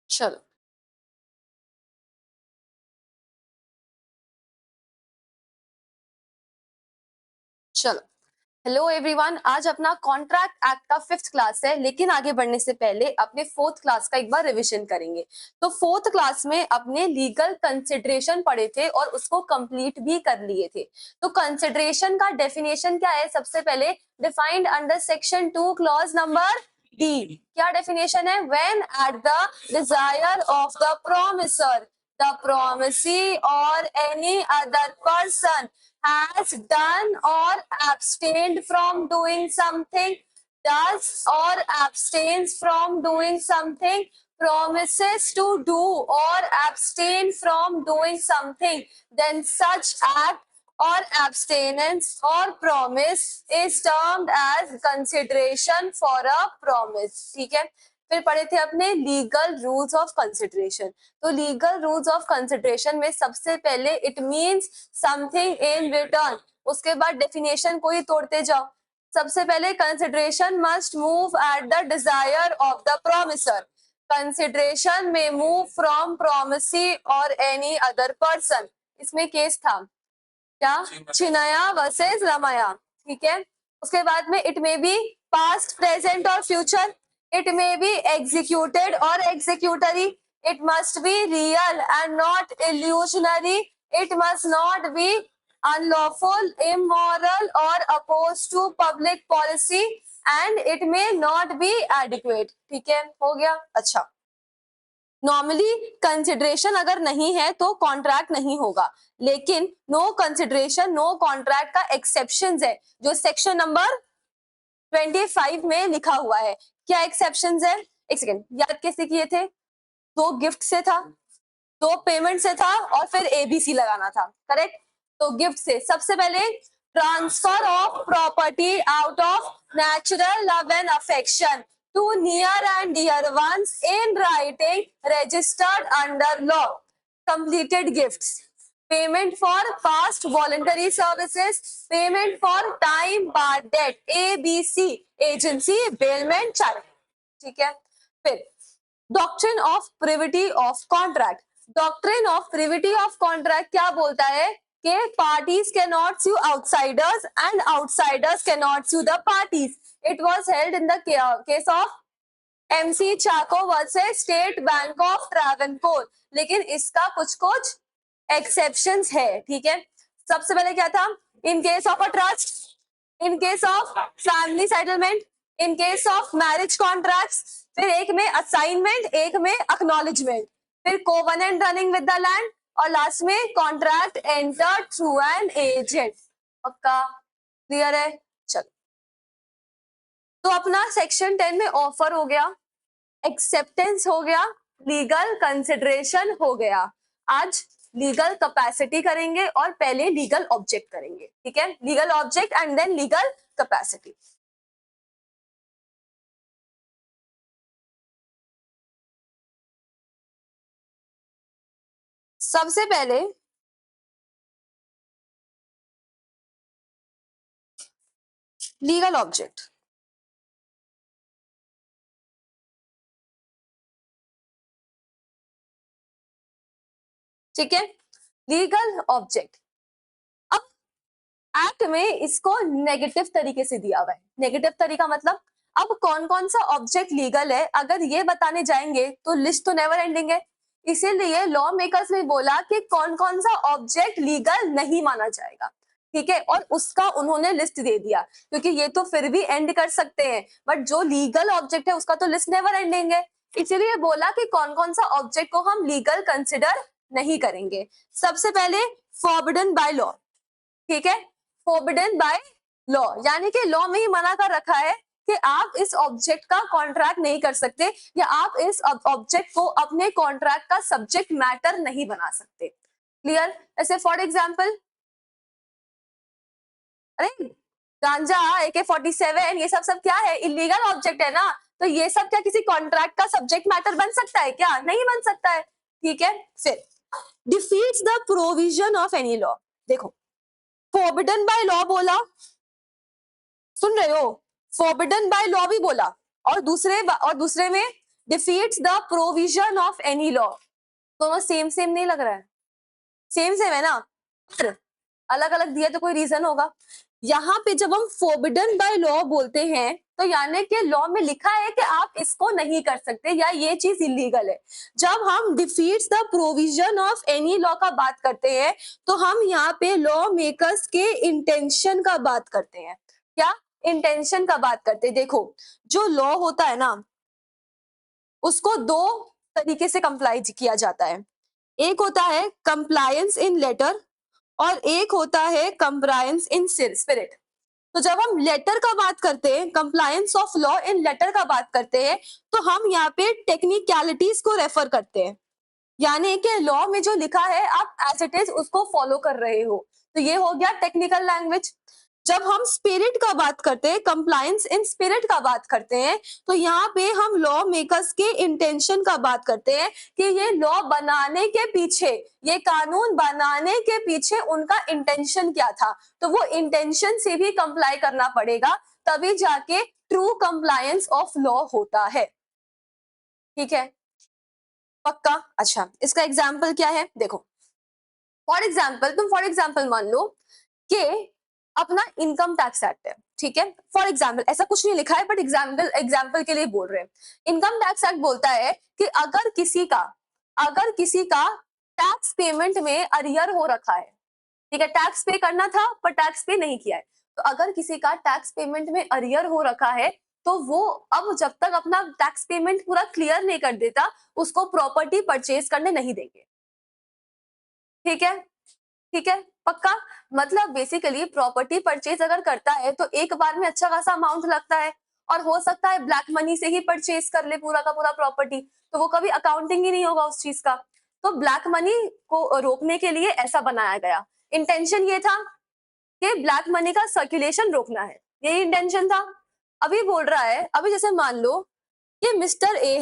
चलो चलो hello everyone, आज अपना कॉन्ट्रैक्ट एक्ट का 5th क्लास है, लेकिन आगे बढ़ने से पहले अपने 4th क्लास का एक बार रिवीजन करेंगे। तो 4th क्लास में अपने लीगल कंसिडरेशन पढ़े थे और उसको कंप्लीट भी कर लिए थे। तो कंसिडरेशन का डेफिनेशन क्या है? सबसे पहले defined under section 2 clause number D. क्या डेफिनेशन है? When at the desire of the promisor, the promisee और any other person has done or abstained from doing something, does or abstains from doing something, promises to do or abstain from doing something, then such act or abstinence or promise is termed as consideration for a promise. ठीक है, फिर पढ़े थे अपने legal rules of consideration. तो legal rules of consideration में सबसे पहले it means something in return, उसके बाद डेफिनेशन को ही तोड़ते जाओ। सबसे पहले consideration must move at the desire of the promisor. Consideration में मूव फ्रॉम प्रोमिसी और एनी अदर पर्सन। इसमें केस था क्या? चिनया वर्सेस रमया। ठीक है, उसके बाद में it may be past, present और future. It may be executed और executory. It must be real and not illusionary. It must not be unlawful, immoral और opposed to public policy and it may not be adequate. ठीक है, हो गया। अच्छा, normally consideration अगर नहीं है तो कॉन्ट्रैक्ट नहीं होगा, लेकिन नो कंसिडरेशन नो कॉन्ट्रैक्ट का एक्सेप्शंस है जो सेक्शन नंबर 25 में लिखा हुआ है। क्या एक्सेप्शंस है? एक सेकेंड, याद कैसे किए थे? 2 गिफ्ट से था, 2 पेमेंट से था और फिर एबीसी लगाना था। करेक्ट? तो गिफ्ट से सबसे पहले transfer of property out of natural love and affection to near and dear ones in writing registered under law. Completed gifts, payment for past voluntary services, payment for time barred debt, ABC, agency, bailment, charity. ठीक है, फिर doctrine of privity of contract. Doctrine of privity of contract क्या बोलता है कि parties can not sue outsiders and outsiders cannot sue the parties. It was held in the case of MC Chacko versus State Bank of Travancore, लेकिन इसका कुछ कुछ exceptions है। ठीक है, सबसे पहले क्या था? In case of a trust, in case of family settlement, in case of marriage contracts, फिर एक में असाइनमेंट, एक में एक्नॉलेजमेंट, फिर covenant running with the land और लास्ट में contract entered through an agent. पक्का क्लियर है? चलो, तो अपना सेक्शन 10 में ऑफर हो गया, एक्सेप्टेंस हो गया, लीगल कंसिडरेशन हो गया। आज लीगल कैपेसिटी करेंगे और पहले लीगल ऑब्जेक्ट करेंगे। ठीक है, legal object and then legal capacity. सबसे पहले लीगल ऑब्जेक्ट। ठीक है, लीगल ऑब्जेक्ट। अब एक्ट में इसको नेगेटिव तरीके से दिया हुआ है। नेगेटिव तरीका मतलब अब कौन कौन सा ऑब्जेक्ट लीगल है, अगर ये बताने जाएंगे तो लिस्ट तो नेवर एंडिंग है। इसीलिए लॉ मेकर्स ने बोला कि कौन कौन सा ऑब्जेक्ट लीगल नहीं माना जाएगा। ठीक है, और उसका उन्होंने लिस्ट दे दिया, क्योंकि ये तो फिर भी एंड कर सकते हैं, बट जो लीगल ऑब्जेक्ट है उसका तो लिस्ट नेवर एंडिंग है। इसीलिए बोला कि कौन कौन सा ऑब्जेक्ट को हम लीगल कंसिडर नहीं करेंगे। सबसे पहले फॉरबिडन बाय लॉ। ठीक है, फॉरबिडन बाय लॉ यानी कि लॉ में ही मना कर रखा है कि आप इस ऑब्जेक्ट का कॉन्ट्रैक्ट नहीं कर सकते या आप इस ऑब्जेक्ट को अपने कॉन्ट्रैक्ट का सब्जेक्ट मैटर नहीं बना सकते। क्लियर? ऐसे फॉर एग्जांपल, अरे गांजा, AK-47, ये सब क्या है? इलीगल ऑब्जेक्ट है ना, तो ये सब क्या किसी कॉन्ट्रैक्ट का सब्जेक्ट मैटर बन सकता है क्या? नहीं बन सकता है। ठीक है, फिर defeats the provision of any law. देखो, फॉरबिडन बाय लॉ बोला, सुन रहे हो? फॉरबिडन बाय लॉ भी बोला, और दूसरे में defeats the provision of any law. दोनों सेम सेम नहीं लग रहा है? सेम सेम है ना, पर अलग अलग दिया तो कोई रीजन होगा। यहाँ पे जब हम फोरबिडन बाय लॉ बोलते हैं तो यानी कि लॉ में लिखा है कि आप इसको नहीं कर सकते या ये चीज इलीगल है। जब हम defeats the provision of any law का बात करते हैं तो हम यहाँ पे लॉ मेकर्स के इंटेंशन का बात करते हैं। क्या इंटेंशन का बात करते हैं? देखो, जो लॉ होता है ना उसको दो तरीके से कंप्लाई किया जाता है। एक होता है कंप्लायंस इन लेटर और एक होता है कंप्लायंस इन स्पिरिट। तो जब हम लेटर का बात करते हैं, compliance of law in letter का बात करते हैं, तो हम यहाँ पे टेक्निकलिटीज को रेफर करते हैं, यानी कि लॉ में जो लिखा है आप एज इट इज उसको फॉलो कर रहे हो, तो ये हो गया टेक्निकल लैंग्वेज। जब हम स्पिरिट का बात करते हैं, कंप्लायंस इन स्पिरिट का बात करते हैं, तो यहाँ पे हम लॉ मेकर्स के इंटेंशन का बात करते हैं कि ये लॉ बनाने के पीछे, ये कानून बनाने के पीछे उनका इंटेंशन क्या था, तो वो इंटेंशन से भी कंप्लाई करना पड़ेगा, तभी जाके ट्रू कंप्लायंस ऑफ लॉ होता है। ठीक है, पक्का? अच्छा, इसका एग्जाम्पल क्या है? देखो, फॉर एग्जाम्पल मान लो कि अपना इनकम टैक्स एक्ट है, ठीक है? फॉर एग्जाम्पल, ऐसा कुछ नहीं लिखा है बट एग्जाम्पल के लिए बोल रहे हैं। इनकम टैक्स एक्ट बोलता है कि अगर किसी का टैक्स पेमेंट में अरियर हो रखा है, ठीक है, टैक्स पे करना था पर टैक्स पे नहीं किया है, तो अगर किसी का टैक्स पेमेंट में अरियर हो रखा है तो वो अब जब तक अपना टैक्स पेमेंट पूरा क्लियर नहीं कर देता उसको प्रॉपर्टी परचेज करने नहीं देंगे। ठीक है, ठीक है, पक्का? मतलब बेसिकली प्रॉपर्टी परचेज अगर करता है तो एक बार में अच्छा खासा अमाउंट लगता है और हो सकता है ब्लैक मनी से ही परचेज कर ले पूरा का पूरा प्रॉपर्टी, तो वो कभी अकाउंटिंग ही नहीं होगा उस चीज का। तो ब्लैक मनी को रोकने के लिए ऐसा बनाया गया। इंटेंशन ये था कि ब्लैक मनी का सर्कुलेशन रोकना है, यही इंटेंशन था। अभी बोल रहा है, अभी जैसे मान लो कि मिस्टर ए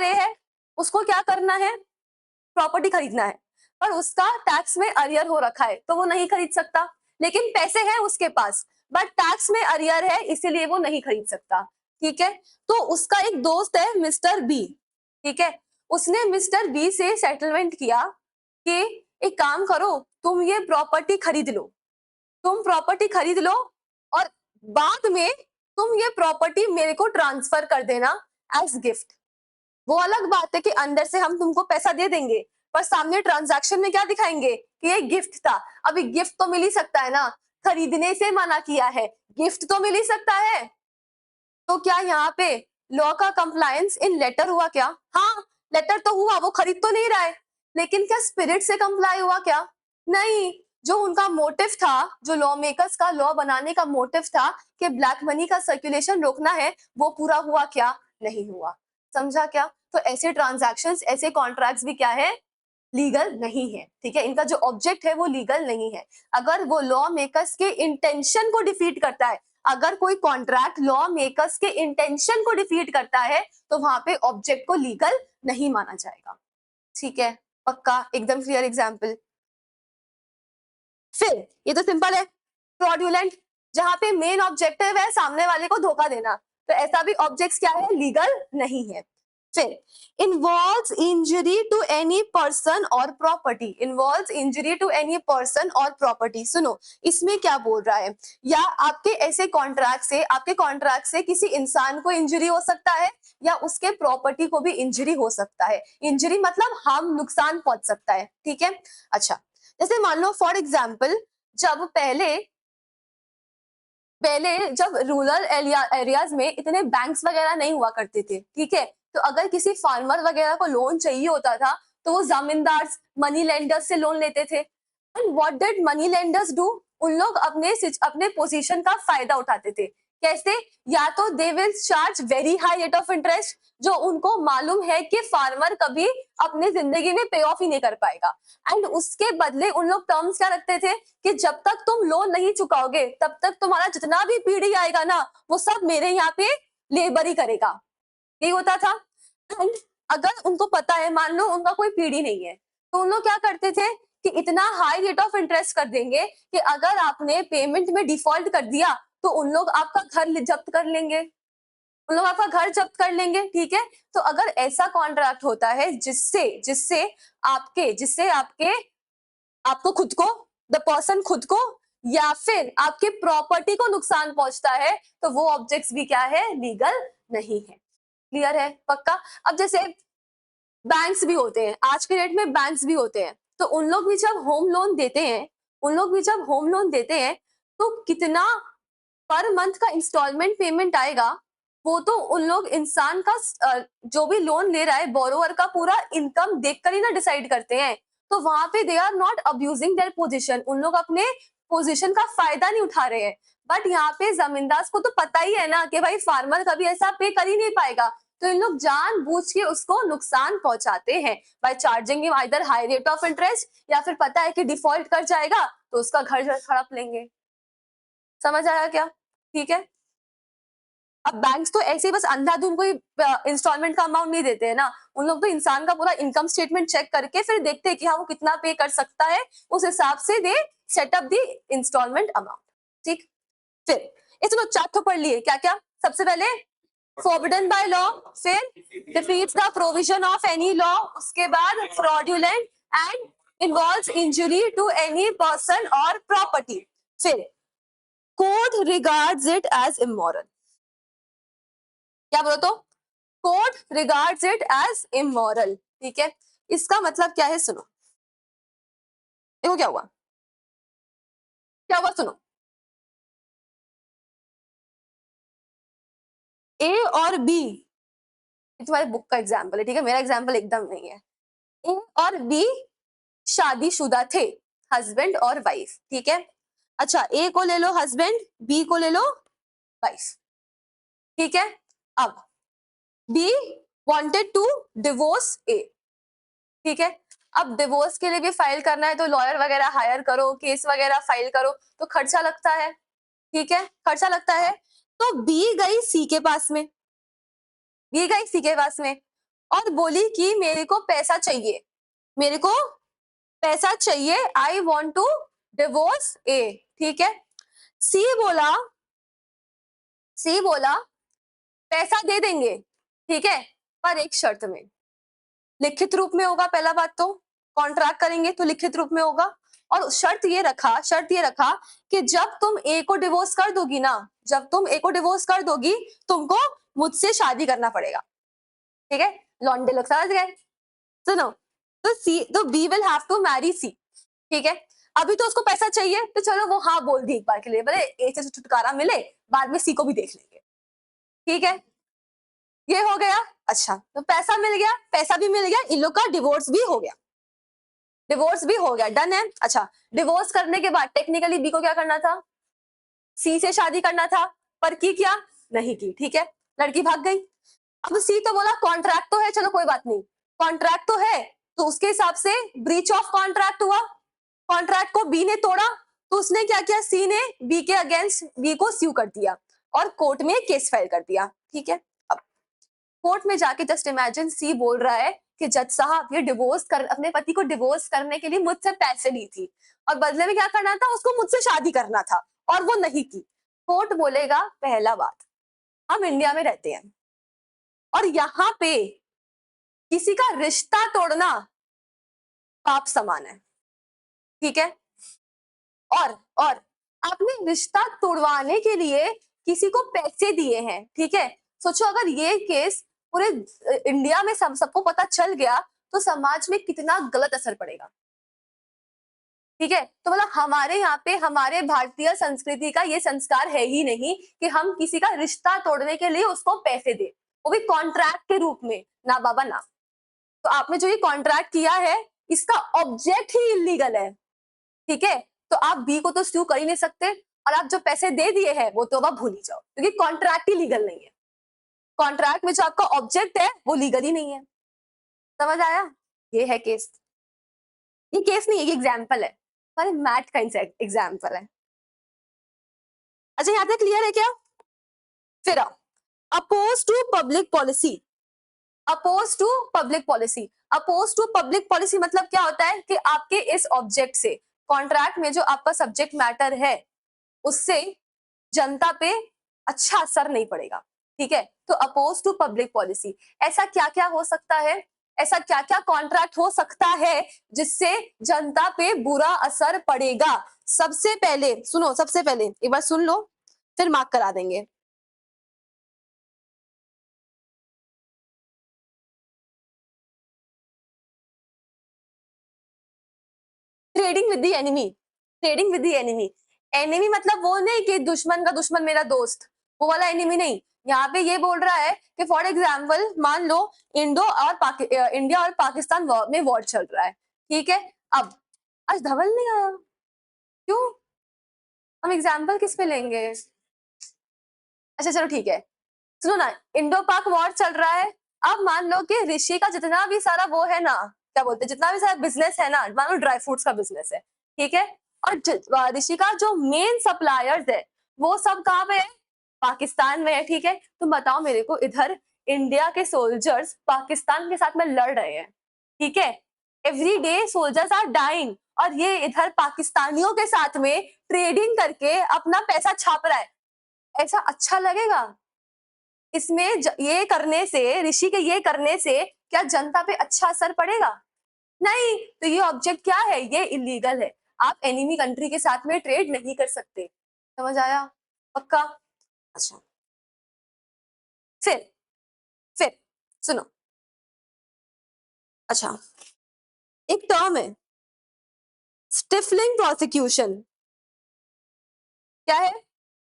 है, उसको क्या करना है? प्रॉपर्टी खरीदना है, पर उसका टैक्स में अरियर हो रखा है तो वो नहीं खरीद सकता, लेकिन पैसे हैं उसके पास बट टैक्स में अरियर है इसीलिए वो नहीं खरीद सकता। ठीक है, तो उसका एक दोस्त है मिस्टर बी, ठीक है, उसने मिस्टर बी से सेटलमेंट किया कि एक काम करो, तुम प्रॉपर्टी खरीद लो और बाद में तुम ये प्रॉपर्टी मेरे को ट्रांसफर कर देना एज गिफ्ट। वो अलग बात है कि अंदर से हम तुमको पैसा दे देंगे पर सामने ट्रांजैक्शन में क्या दिखाएंगे कि ये गिफ्ट था। अभी गिफ्ट तो मिल ही सकता है ना, खरीदने से मना किया है, गिफ्ट तो मिल ही सकता है। तो क्या यहाँ पे लॉ का कंप्लायंस इन लेटर हुआ क्या? हाँ, लेटर तो हुआ, वो खरीद तो नहीं रहा है, लेकिन क्या स्पिरिट से कंप्लाई हुआ क्या? नहीं। जो उनका मोटिव था, जो लॉ मेकर्स का लॉ बनाने का मोटिव था कि ब्लैक मनी का सर्कुलेशन रोकना है, वो पूरा हुआ क्या? नहीं हुआ। समझा क्या? तो ऐसे ट्रांजैक्शंस, ऐसे कॉन्ट्रैक्ट्स भी क्या है? लीगल नहीं है। ठीक है, इनका जो ऑब्जेक्ट है वो लीगल नहीं है। अगर वो लॉ मेकर्स के इंटेंशन को डिफीट करता है, अगर कोई कॉन्ट्रैक्ट लॉ मेकर्स के इंटेंशन को डिफीट करता है तो वहां पे ऑब्जेक्ट को लीगल नहीं माना जाएगा। ठीक है, पक्का? एकदम क्लियर एग्जाम्पल। फिर ये तो सिंपल है, फ्रॉडुलेंट, जहां पे मेन ऑब्जेक्टिव है सामने वाले को धोखा देना, तो ऐसा भी ऑब्जेक्ट्स क्या है? लीगल नहीं है। फिर involves injury to any person और property, involves injury to any person और प्रॉपर्टी। सुनो, इसमें क्या बोल रहा है? या आपके ऐसे कॉन्ट्रैक्ट से किसी इंसान को इंजरी हो सकता है या उसके प्रॉपर्टी को भी इंजरी हो सकता है। इंजरी मतलब हार्म, नुकसान पहुंच सकता है। ठीक है, अच्छा, जैसे मान लो फॉर एग्जाम्पल, जब पहले पहले जब रूरल एरियाज में इतने बैंक्स वगैरह नहीं हुआ करते थे, ठीक है, तो अगर किसी फार्मर वगैरह को लोन चाहिए होता था तो वो जमींदार मनी लेंडर्स से लोन लेते थे। And what did money lenders do? उन लोग अपने पोजीशन का फायदा उठाते थे। कैसे? या तो they will charge very high rate of interest, जो उनको मालूम है कि फार्मर कभी अपनी जिंदगी में पे ऑफ ही नहीं कर पाएगा, एंड उसके बदले उन लोग टर्म्स क्या रखते थे कि जब तक तुम लोन नहीं चुकाओगे तब तक तुम्हारा जितना भी पीढ़ी आएगा ना वो सब मेरे यहाँ पे लेबर ही करेगा। यही होता था। एंड अगर उनको पता है, मान लो उनका कोई पीढ़ी नहीं है, तो उन लोग क्या करते थे कि इतना हाई रेट ऑफ इंटरेस्ट कर देंगे कि अगर आपने पेमेंट में डिफॉल्ट कर दिया तो उन लोग आपका घर जब्त कर लेंगे। उन लोग आपका घर जब्त कर लेंगे, ठीक है। तो अगर ऐसा कॉन्ट्रैक्ट होता है जिससे जिससे आपके आपको खुद को, द पर्सन खुद को या फिर आपके प्रॉपर्टी को नुकसान पहुंचता है, तो वो ऑब्जेक्ट्स भी क्या है, लीगल नहीं है। क्लियर है, पक्का। अब जैसे बैंक्स भी होते हैं, आज के डेट में बैंक्स भी होते हैं, तो उन लोग भी जब होम लोन देते हैं, तो कितना पर मंथ का इंस्टॉलमेंट पेमेंट आएगा, वो तो उन लोग इंसान का जो भी लोन ले रहा है, बोरोवर का पूरा इनकम देखकर ही ना डिसाइड करते हैं। तो वहां पे they are not abusing their position, उन लोग अपने पोजीशन का फायदा नहीं उठा रहे हैं। बट यहाँ पे जमींदार को तो पता ही है ना कि भाई फार्मर कभी ऐसा पे कर ही नहीं पाएगा, तो इन लोग जानबूझ के उसको नुकसान पहुंचाते हैं by charging him either high rate of interest, या फिर पता है कि डिफॉल्ट कर जाएगा तो उसका घर हड़प लेंगे। समझ आया क्या? ठीक है। अब बैंक्स तो ऐसे ही बस अंधाधुंध कोई इंस्टॉलमेंट का अमाउंट नहीं देते हैं ना, उन लोग तो इंसान का पूरा इनकम स्टेटमेंट चेक करके फिर देखते हैं कि हाँ वो कितना पे कर सकता है, उस हिसाब से they set up the instalment amount. ठीक, फिर इसमें चार तो पढ़ लिए, क्या क्या? सबसे पहले forbidden by law, फिर defeats the provision of any law, उसके बाद fraudulent and involves injury to any person or property, फिर court regards it as immoral। क्या बोलो तो? Court regards it as immoral, ठीक है। इसका मतलब क्या है, सुनो। देखो क्या हुआ, सुनो। ए और बी, तुम्हारे बुक का एग्जाम्पल है, ठीक है, मेरा एग्जाम्पल एकदम नहीं है। ए और बी शादीशुदा थे, हस्बैंड और वाइफ, ठीक है। अच्छा, ए को ले लो हस्बैंड, बी को ले लो वाइफ, ठीक है। अब बी वांटेड टू डिवोर्स ए, ठीक है। अब डिवोर्स के लिए भी फाइल करना है तो लॉयर वगैरह हायर करो, केस वगैरह फाइल करो, तो खर्चा लगता है, ठीक है, खर्चा लगता है। तो बी गई सी के पास में, और बोली कि मेरे को पैसा चाहिए, आई वॉन्ट टू डिवोर्स ए, ठीक है। सी बोला पैसा दे देंगे, ठीक है, पर एक शर्त में, लिखित रूप में होगा। पहला बात तो कॉन्ट्रैक्ट करेंगे तो लिखित रूप में होगा, और शर्त ये रखा कि जब तुम ए को डिवोर्स कर दोगी, तुमको मुझसे शादी करना पड़ेगा, ठीक है। लॉन्डे लोग समझ गए, सुनो। तो B will have to marry C, ठीक है। अभी तो उसको पैसा चाहिए, तो चलो वो हाँ बोल दी एक बार के लिए, बोले ए से छुटकारा मिले, बाद में सी को भी देख लेंगे, ठीक है। ये हो गया। अच्छा, तो पैसा भी मिल गया, इन लोग का डिवोर्स भी हो गया, डन है। अच्छा, डिवोर्स करने के बाद टेक्निकली बी को क्या करना था, सी से शादी करना था, पर की क्या, नहीं की, ठीक है, लड़की भाग गई। अब सी तो बोला कॉन्ट्रैक्ट तो है, चलो कोई बात नहीं, कॉन्ट्रैक्ट तो है, तो उसके हिसाब से ब्रीच ऑफ कॉन्ट्रैक्ट हुआ, कॉन्ट्रैक्ट को बी ने तोड़ा, तो उसने क्या किया, सी ने बी के अगेंस्ट बी को स्यू कर दिया और कोर्ट में केस फाइल कर दिया, ठीक है। अब कोर्ट में जाके जस्ट इमेजिन, सी बोल रहा है कि जज साहब, ये अपने पति को डिवोर्स करने के लिए मुझसे पैसे ली थी और बदले में क्या करना था, उसको मुझसे शादी करना था और वो नहीं की। कोर्ट बोलेगा, पहला बात, हम इंडिया में रहते हैं और यहाँ पे किसी का रिश्ता तोड़ना पाप समान है, ठीक है। और आपने रिश्ता तोड़वाने के लिए किसी को पैसे दिए हैं, ठीक है। सोचो अगर ये केस पूरे इंडिया में सबको पता चल गया, तो समाज में कितना गलत असर पड़ेगा, ठीक है। तो मतलब हमारे यहाँ पे, हमारे भारतीय संस्कृति का ये संस्कार है ही नहीं कि हम किसी का रिश्ता तोड़ने के लिए उसको पैसे दें, वो भी कॉन्ट्रैक्ट के रूप में, ना बाबा ना। तो आपने जो ये कॉन्ट्रैक्ट किया है, इसका ऑब्जेक्ट ही इलीगल है, ठीक है। तो आप बी को तो स्यू कर ही नहीं सकते, और आप जो पैसे दे दिए हैं वो तो आप भूल ही जाओ, क्योंकि कॉन्ट्रैक्ट ही लीगल नहीं है। कॉन्ट्रैक्ट में जो आपका ऑब्जेक्ट है वो लीगल ही नहीं है। समझ आया? ये है केस। ये केस नहीं है, ये एग्जाम्पल है, हमारे मैथ का एग्जाम्पल है। अच्छा, यहाँ तक क्लियर है क्या? फिर अपोज टू पब्लिक पॉलिसी, मतलब क्या होता है कि आपके इस ऑब्जेक्ट से, कॉन्ट्रैक्ट में जो आपका सब्जेक्ट मैटर है, उससे जनता पे अच्छा असर नहीं पड़ेगा, ठीक है, तो अपोज टू पब्लिक पॉलिसी, ऐसा क्या क्या हो सकता है, ऐसा क्या क्या कॉन्ट्रैक्ट हो सकता है जिससे जनता पे बुरा असर पड़ेगा। सबसे पहले सुनो, सबसे पहले एक बार सुन लो, फिर मार्क करा देंगे। Trading with the enemy, trading with the enemy. Enemy मतलब वो नहीं कि दुश्मन का दुश्मन मेरा दोस्त, वो वाला एनिमी नहीं। यहाँ पे ये बोल रहा है कि फॉर एग्जाम्पल मान लो इंडिया और पाकिस्तान में वॉर चल रहा है, ठीक है। अब आज धवल नहीं आया, क्यों? हम एग्जाम्पल किस पे लेंगे? अच्छा चलो ठीक है, सुनो ना, इंडो पाक वॉर चल रहा है। अब मान लो कि ऋषि का जितना भी सारा वो है ना, क्या बोलते हैं, जितना भी सारा बिजनेस है ना, मान लो ड्राई फ्रूट्स का बिजनेस है, ठीक है। और ऋषि का जो मेन सप्लायर्स है वो सब कहाँ पे है? पाकिस्तान में है, ठीक है। तुम बताओ मेरे को, इधर इंडिया के सोल्जर्स पाकिस्तान के साथ में लड़ रहे हैं, ठीक है। Every day soldiers are dying, और ये इधर पाकिस्तानियों के साथ में ट्रेडिंग करके अपना पैसा छाप रहा है। ऐसा अच्छा लगेगा? इसमें ये करने से, ऋषि के ये करने से क्या जनता पे अच्छा असर पड़ेगा? नहीं। तो ये ऑब्जेक्ट क्या है? ये इलीगल है। आप एनिमी कंट्री के साथ में ट्रेड नहीं कर सकते। समझ आया? पक्का? अच्छा, फिर फिर सुनो, अच्छा, एक टर्म है स्टिफलिंग प्रोसिक्यूशन। क्या है?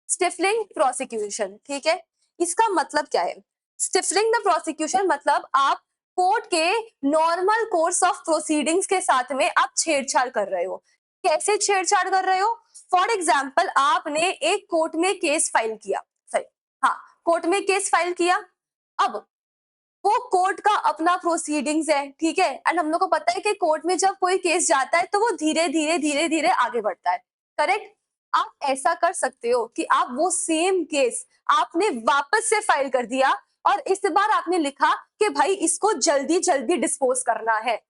स्टिफलिंग प्रोसिक्यूशन, ठीक है। इसका मतलब क्या है? स्टिफलिंग द प्रोसिक्यूशन मतलब आप कोर्ट के नॉर्मल कोर्स ऑफ प्रोसीडिंग्स के साथ में आप छेड़छाड़ कर रहे हो। कैसे छेड़छाड़ कर रहे हो? फॉर एग्जाम्पल आपने एक कोर्ट में केस फाइल किया, सही, हाँ, कोर्ट में केस फाइल किया। अब वो कोर्ट का अपना प्रोसीडिंग्स है, ठीक है। एंड हम लोग को पता है कि कोर्ट में जब कोई केस जाता है तो वो धीरे धीरे धीरे धीरे आगे बढ़ता है, करेक्ट। आप ऐसा कर सकते हो कि आप वो सेम केस आपने वापस से फाइल कर दिया, और इस बार आपने लिखा कि भाई इसको जल्दी जल्दी डिस्पोज करना है।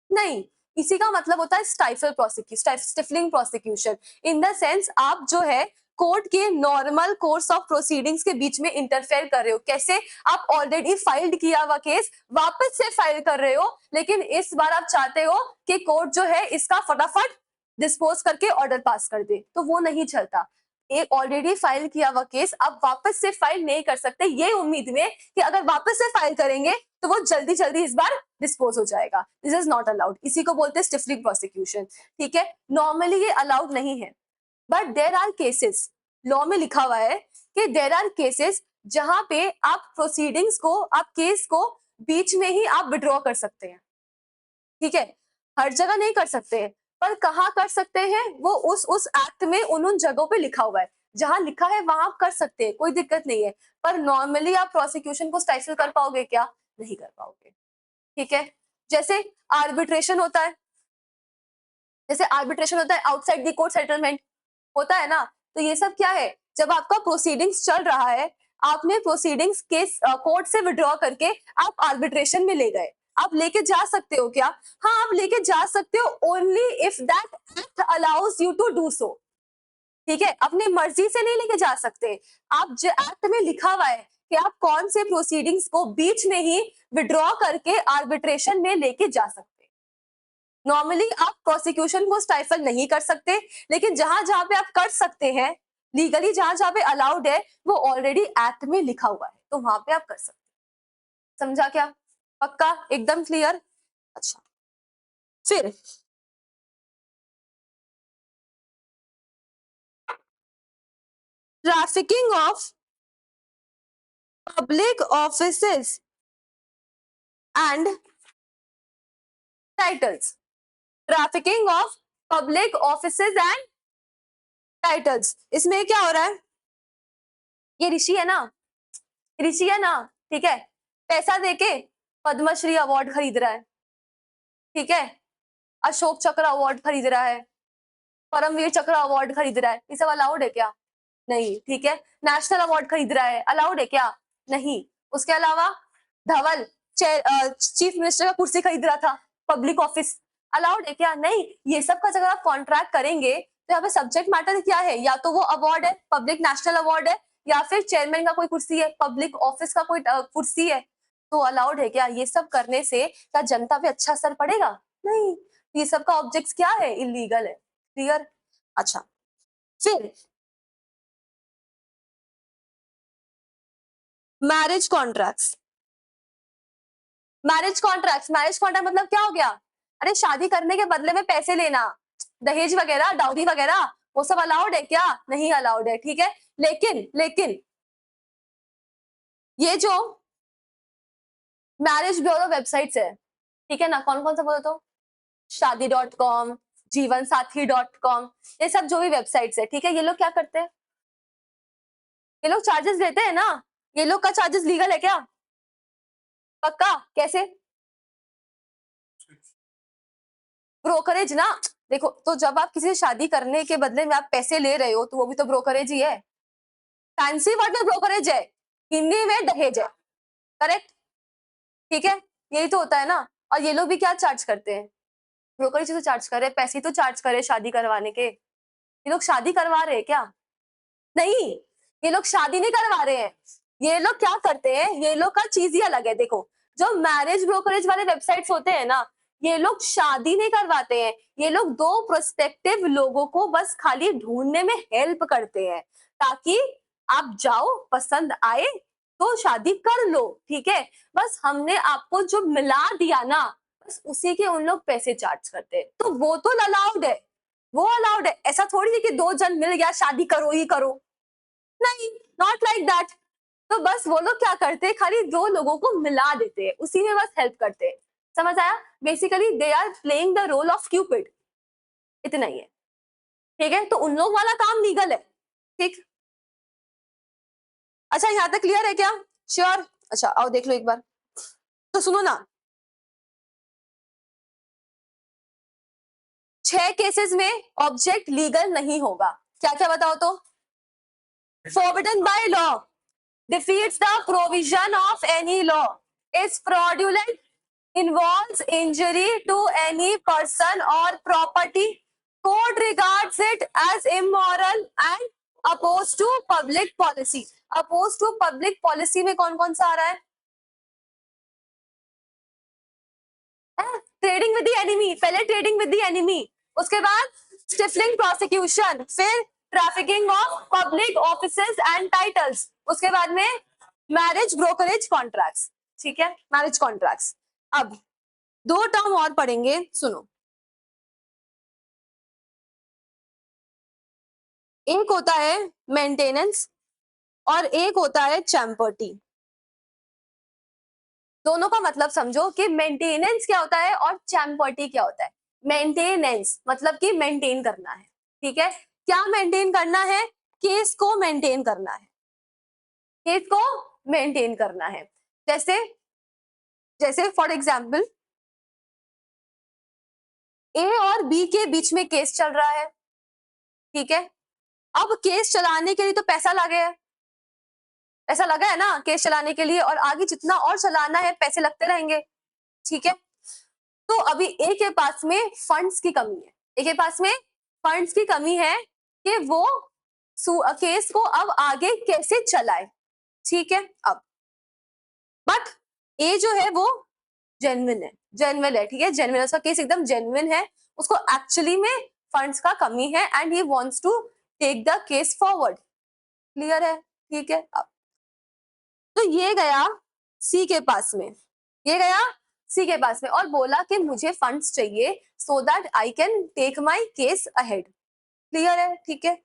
नहीं, इसी का मतलब होता है stifle prosecution, stifling prosecution. In the sense आप जो है कोर्ट के नॉर्मल कोर्स ऑफ प्रोसीडिंग्स के बीच में इंटरफेयर कर रहे हो। कैसे? आप ऑलरेडी फाइल्ड किया हुआ केस वापस से फाइल कर रहे हो, लेकिन इस बार आप चाहते हो कि कोर्ट जो है इसका फटाफट डिस्पोज करके ऑर्डर पास कर दे, तो वो नहीं चलता। एक ऑलरेडी फाइल किया हुआ केस आप वापस से फाइल नहीं कर सकते, ये उम्मीद में कि अगर वापस से फाइल करेंगे तो वो जल्दी जल्दी इस बार डिस्पोज हो जाएगा। दिस इज नॉट अलाउड, इसी को बोलते हैं स्टिफलिंग प्रोसिक्यूशन, ठीक है। नॉर्मली ये अलाउड नहीं है, but there are cases, law में लिखा हुआ है कि देर आर केसेस जहां पे आप प्रोसीडिंग्स को, आप केस को बीच में ही आप विड्रॉ कर सकते हैं, ठीक है। हर जगह नहीं कर सकते, पर कहाँ कर सकते हैं? वो उस एक्ट में उन जगहों पे लिखा हुआ है, जहां लिखा है वहां आप कर सकते हैं, कोई दिक्कत नहीं है। पर नॉर्मली आप प्रोसिक्यूशन को स्टाइफल कर पाओगे क्या? नहीं कर पाओगे, ठीक है। जैसे आर्बिट्रेशन होता है, जैसे आर्बिट्रेशन होता है आउटसाइड द कोर्ट सेटलमेंट होता है ना। तो ये सब क्या है? जब आपका प्रोसीडिंग्स चल रहा है, आपने प्रोसीडिंग्स केस कोर्ट से विड्रॉ करके आप आर्बिट्रेशन में ले गए, आप लेके जा सकते हो क्या? हाँ, आप लेके जा सकते हो, only if that act allows you to do so, ठीक है। अपनी मर्जी से नहीं लेके जा सकते। आप जो एक्ट में लिखा हुआ है कि आप कौन से प्रोसीडिंग्स को बीच में ही विड्रॉ करके आर्बिट्रेशन में लेके जा सकते। नॉर्मली आप प्रोसिक्यूशन को स्टाइफल नहीं कर सकते, लेकिन जहां जहां पे आप कर सकते हैं, लीगली जहां जहां पे अलाउड है, वो ऑलरेडी एक्ट में लिखा हुआ है, तो वहां पे आप कर सकते हैं। समझा क्या? पक्का? एकदम क्लियर? अच्छा, फिर trafficking of public offices and titles, trafficking of public offices and titles, इसमें क्या हो रहा है? ये ऋषि है ना, ऋषि है ना, ठीक है। पैसा देके पद्मश्री अवार्ड खरीद रहा है, ठीक है। अशोक चक्र अवार्ड खरीद रहा है, परमवीर चक्र अवार्ड खरीद रहा है, ये सब अलाउड है क्या? नहीं, ठीक है। नेशनल अवार्ड खरीद रहा है, अलाउड है क्या? नहीं। उसके अलावा धवल चीफ मिनिस्टर का कुर्सी खरीद रहा था, पब्लिक ऑफिस, अलाउड है क्या? नहीं। ये सब का अगर आप कॉन्ट्रैक्ट करेंगे तो यहाँ पे सब्जेक्ट मैटर क्या है? या तो वो अवार्ड है, पब्लिक नेशनल अवार्ड है, या फिर चेयरमैन का कोई कुर्सी है, पब्लिक ऑफिस का कोई कुर्सी है, तो अलाउड है क्या? ये सब करने से क्या जनता पे अच्छा असर पड़ेगा? नहीं, ये सब का ऑब्जेक्ट्स क्या है? इलीगल है। क्लियर? अच्छा, फिर मैरिज कॉन्ट्रैक्ट्स। मैरिज कॉन्ट्रैक्ट मतलब क्या हो गया? अरे शादी करने के बदले में पैसे लेना, दहेज वगैरह, डाउरी वगैरह, वो सब अलाउड है क्या? नहीं अलाउड है, ठीक है। लेकिन ये जो मैरिज ब्यूरो वेबसाइट्स है, ठीक है ना, कौन कौन सा बोलो तो? शादी.com, जीवनसाथी.com, ये सब जो भी वेबसाइट्स है, ठीक है, ये लोग क्या करते हैं? ये लोग चार्जेस लेते हैं ना? ये लोग का चार्जेस लीगल है क्या? पक्का? कैसे? ब्रोकरेज ना। देखो, तो जब आप किसी से शादी करने के बदले में आप पैसे ले रहे हो, तो वो भी तो ब्रोकरेज ही है। फैंसी वर्ड में ब्रोकरेज है, हिंदी में दहेज है। करेक्ट? ठीक है, यही तो होता है ना। और ये लोग भी क्या चार्ज करते हैं? ब्रोकरेज तो चार्ज करे, पैसे तो चार्ज करे शादी करवाने के। ये लोग शादी करवा रहे हैं क्या? नहीं, ये लोग शादी नहीं करवा रहे हैं। ये लोग क्या करते हैं? ये लोग का चीज ही अलग है। देखो, जो मैरिज ब्रोकरेज वाले वेबसाइट्स होते हैं ना, ये लोग शादी नहीं करवाते हैं। ये लोग दो प्रोस्पेक्टिव लोगों को बस खाली ढूंढने में हेल्प करते हैं, ताकि आप जाओ, पसंद आए तो शादी कर लो, ठीक है। बस हमने आपको जो मिला दिया ना, बस उसी के उन लोग पैसे चार्ज करते हैं, तो वो तो अलाउड है। वो अलाउड है। ऐसा थोड़ी है कि दो जन मिल गया शादी करो ही करो, नहीं, नॉट लाइक दैट। तो बस वो लोग क्या करते हैं, खाली दो लोगों को मिला देते हैं, उसी में बस हेल्प करते हैं। समझ आया? Basically they are playing the role of cupid, इतना ही है, ठीक है। तो उन लोग वाला काम लीगल है, ठीक। अच्छा, यहाँ तक क्लियर है क्या? श्योर? अच्छा, आओ देख लो एक बार। तो सुनो ना, 6 केसेस में ऑब्जेक्ट लीगल नहीं होगा। क्या क्या बताओ तो? Forbidden by law, defeats the provision of any law, is fraudulent, involves injury to any person or property, court regards it as immoral and opposed to public policy. Opposed to public policy में कौन कौन सा आ रहा है? Trading with the enemy, पहले trading with the enemy, उसके बाद stifling prosecution, फिर trafficking of public offices and titles, उसके बाद में मैरिज ब्रोकरेज कॉन्ट्रैक्ट्स, ठीक है, मैरिज कॉन्ट्रैक्ट्स। अब दो टर्म और पढ़ेंगे, सुनो। एक होता है मेंटेनेंस और एक होता है चैम्पर्टी। दोनों का मतलब समझो कि मेंटेनेंस क्या होता है और चैम्पर्टी क्या होता है। मेंटेनेंस मतलब कि मेंटेन करना है, ठीक है। क्या मेंटेन करना है? केस को मेंटेन करना है, केस को मेंटेन करना है। जैसे जैसे फॉर एग्जाम्पल, ए और बी के बीच में केस चल रहा है, ठीक है। अब केस चलाने के लिए तो पैसा लगे है, ऐसा लगा है ना केस चलाने के लिए, और आगे जितना और चलाना है पैसे लगते रहेंगे, ठीक है। तो अभी ए के पास में फंड्स की कमी है, ए के पास में फंड्स की कमी है कि वो केस को अब आगे कैसे चलाए, ठीक है। अब बट ए जो है वो जेन्युइन है, जेन्युइन है, ठीक है, जेन्युइन है, उसका केस एकदम जेन्युइन है, उसको एक्चुअली में फंड्स का कमी है and he wants to take the case forward. Clear है? ठीक है। अब तो ये गया सी के पास में, ये गया सी के पास में और बोला कि मुझे फंड्स चाहिए so that I can take my case ahead. Clear है? ठीक है।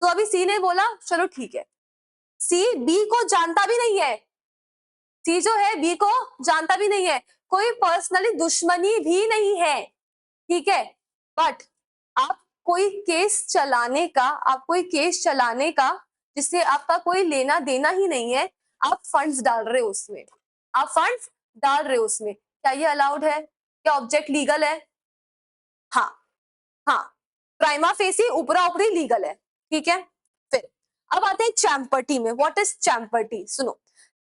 तो अभी सी ने बोला चलो ठीक है। सी बी को जानता भी नहीं है, सी जो है बी को जानता भी नहीं है, कोई पर्सनली दुश्मनी भी नहीं है, ठीक है। बट आप कोई केस चलाने का, आप कोई केस चलाने का जिससे आपका कोई लेना देना ही नहीं है, आप फंड्स डाल रहे हो उसमें, आप फंड्स डाल रहे हो उसमें, क्या ये अलाउड है? क्या ऑब्जेक्ट लीगल है? हाँ, हाँ, प्राइमा फेसी ऊपरा ऊपरी लीगल है, ठीक है। फिर अब आते हैं चैम्पर्टी में। What is champerty? सुनो,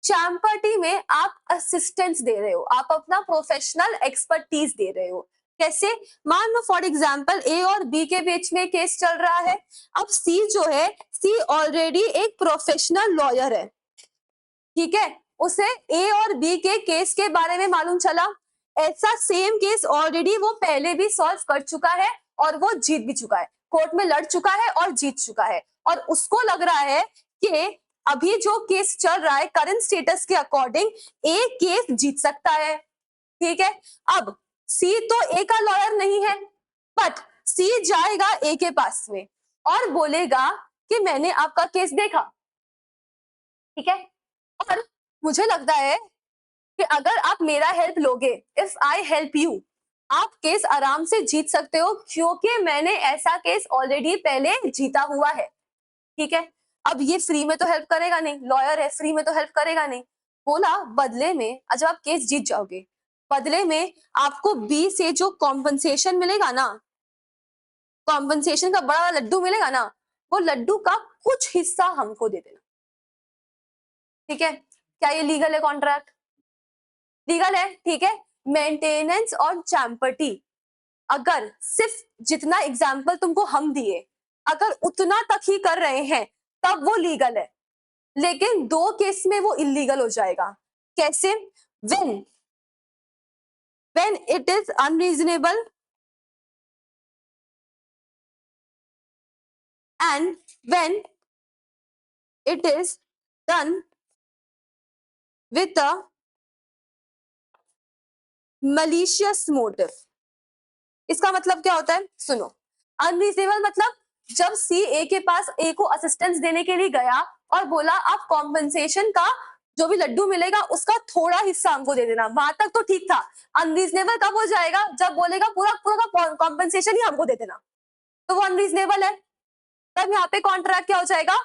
चैम्पर्टी में आप असिस्टेंस दे रहे हो, आप अपना प्रोफेशनल एक्सपर्टीज दे रहे हो। कैसे? मान लो फॉर एग्जाम्पल ए और बी के बीच में केस चल रहा है, अब सी जो है सी ऑलरेडी एक प्रोफेशनल लॉयर है, ठीक है, उसे ए और बी के केस के बारे में मालूम चला, ऐसा सेम केस ऑलरेडी वो पहले भी सॉल्व कर चुका है और वो जीत भी चुका है, कोर्ट में लड़ चुका है और जीत चुका है, और उसको लग रहा है कि अभी जो केस चल रहा है करंट स्टेटस के अकॉर्डिंग ए केस जीत सकता है, ठीक है। अब सी तो ए का लॉयर नहीं है, बट सी जाएगा ए के पास में और बोलेगा कि मैंने आपका केस देखा, ठीक है, और मुझे लगता है कि अगर आप मेरा हेल्प लोगे, इफ आई हेल्प यू, आप केस आराम से जीत सकते हो क्योंकि मैंने ऐसा केस ऑलरेडी पहले जीता हुआ है, ठीक है। अब ये फ्री में तो हेल्प करेगा नहीं, लॉयर है, फ्री में तो हेल्प करेगा नहीं। बोला बदले में जब आप केस जीत जाओगे, बदले में आपको बी से जो कॉम्पनसेशन मिलेगा ना, कॉम्पनसेशन का बड़ा लड्डू मिलेगा ना, वो लड्डू का कुछ हिस्सा हमको दे देना, ठीक है। क्या ये लीगल है कॉन्ट्रैक्ट? लीगल है, ठीक है। मेंटेनेंस और चैम्पर्टी, अगर सिर्फ जितना एग्जाम्पल तुमको हम दिए, अगर उतना तक ही कर रहे हैं तब वो लीगल है, लेकिन दो केस में वो इलीगल हो जाएगा। कैसे? When it is unreasonable and when it is done with a malicious motive. इसका मतलब क्या होता है? सुनो, अनरीजनेबल मतलब जब सी ए के पास ए को असिस्टेंस देने के लिए गया और बोला आप कॉम्पनसेशन का जो भी लड्डू मिलेगा उसका थोड़ा हिस्सा हमको दे देना, वहां तक तो ठीक था। अनरीजनेबल कब हो जाएगा? जब बोलेगा पूरा पूरा का कॉम्पनसेशन ही हमको दे देना, तो वो अनरीजनेबल है, तब यहाँ पे कॉन्ट्रैक्ट क्या हो जाएगा?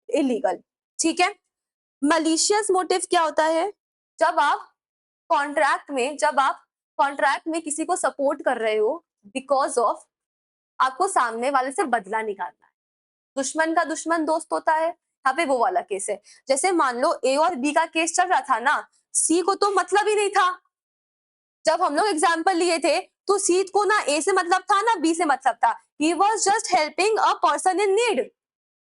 इलीगल, ठीक है। मलिशियस मोटिव क्या होता है? जब आप कॉन्ट्रैक्ट में किसी को सपोर्ट कर रहे हो बिकॉज ऑफ आपको सामने वाले से बदला निकालना है, दुश्मन का दुश्मन दोस्त होता है, यहाँ पे वो वाला केस है। जैसे मान लो ए और बी का केस चल रहा था ना, सी को तो मतलब ही नहीं था, जब हम लोग एग्जाम्पल लिए थे तो सी को ना ए से मतलब था ना बी से मतलब था, he was just helping a person in need.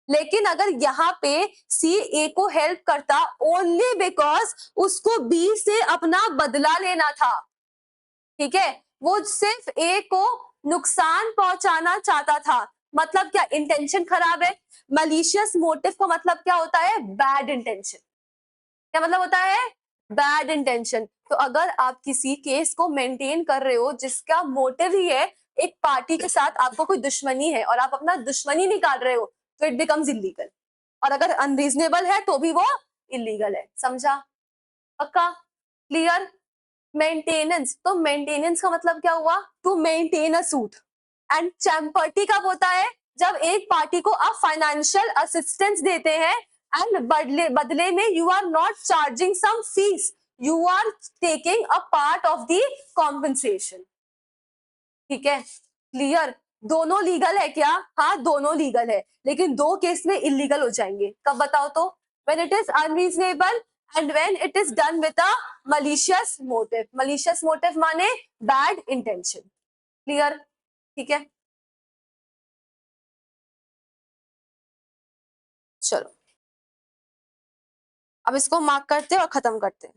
लेकिन अगर यहाँ पे सी ए को हेल्प करता ओनली बिकॉज उसको बी से अपना बदला लेना था, ठीक है, वो सिर्फ ए को नुकसान पहुंचाना चाहता था, मतलब क्या? इंटेंशन खराब है। मलिशियस मोटिव का मतलब क्या होता है? Bad intention. क्या मतलब होता है? Bad intention. तो अगर आप किसी केस को मेंटेन कर रहे हो जिसका मोटिव ही है एक पार्टी के साथ आपको कोई दुश्मनी है और आप अपना दुश्मनी निकाल रहे हो, तो इट बिकम्स इलीगल, और अगर अनरीजनेबल है तो भी वो इलीगल है। समझा? पक्का? क्लियर? मेंटेनेंस, तो मेंटेनेंस का मतलब क्या हुआ? To maintain a suit. And champerty कब होता है? जब एक पार्टी को आप फाइनेंशियल असिस्टेंस देते हैं एंड बदले में you are not charging some fees, you are taking a part of the compensation, ठीक है। क्लियर? दोनों लीगल है क्या? हाँ दोनों लीगल है, लेकिन दो केस में इलीगल हो जाएंगे। कब बताओ तो? When it is unreasonable and when it is done with a malicious motive. Malicious motive माने बैड इंटेंशन। क्लियर? ठीक है, चलो अब इसको मार्क करते हैं और खत्म करते हैं।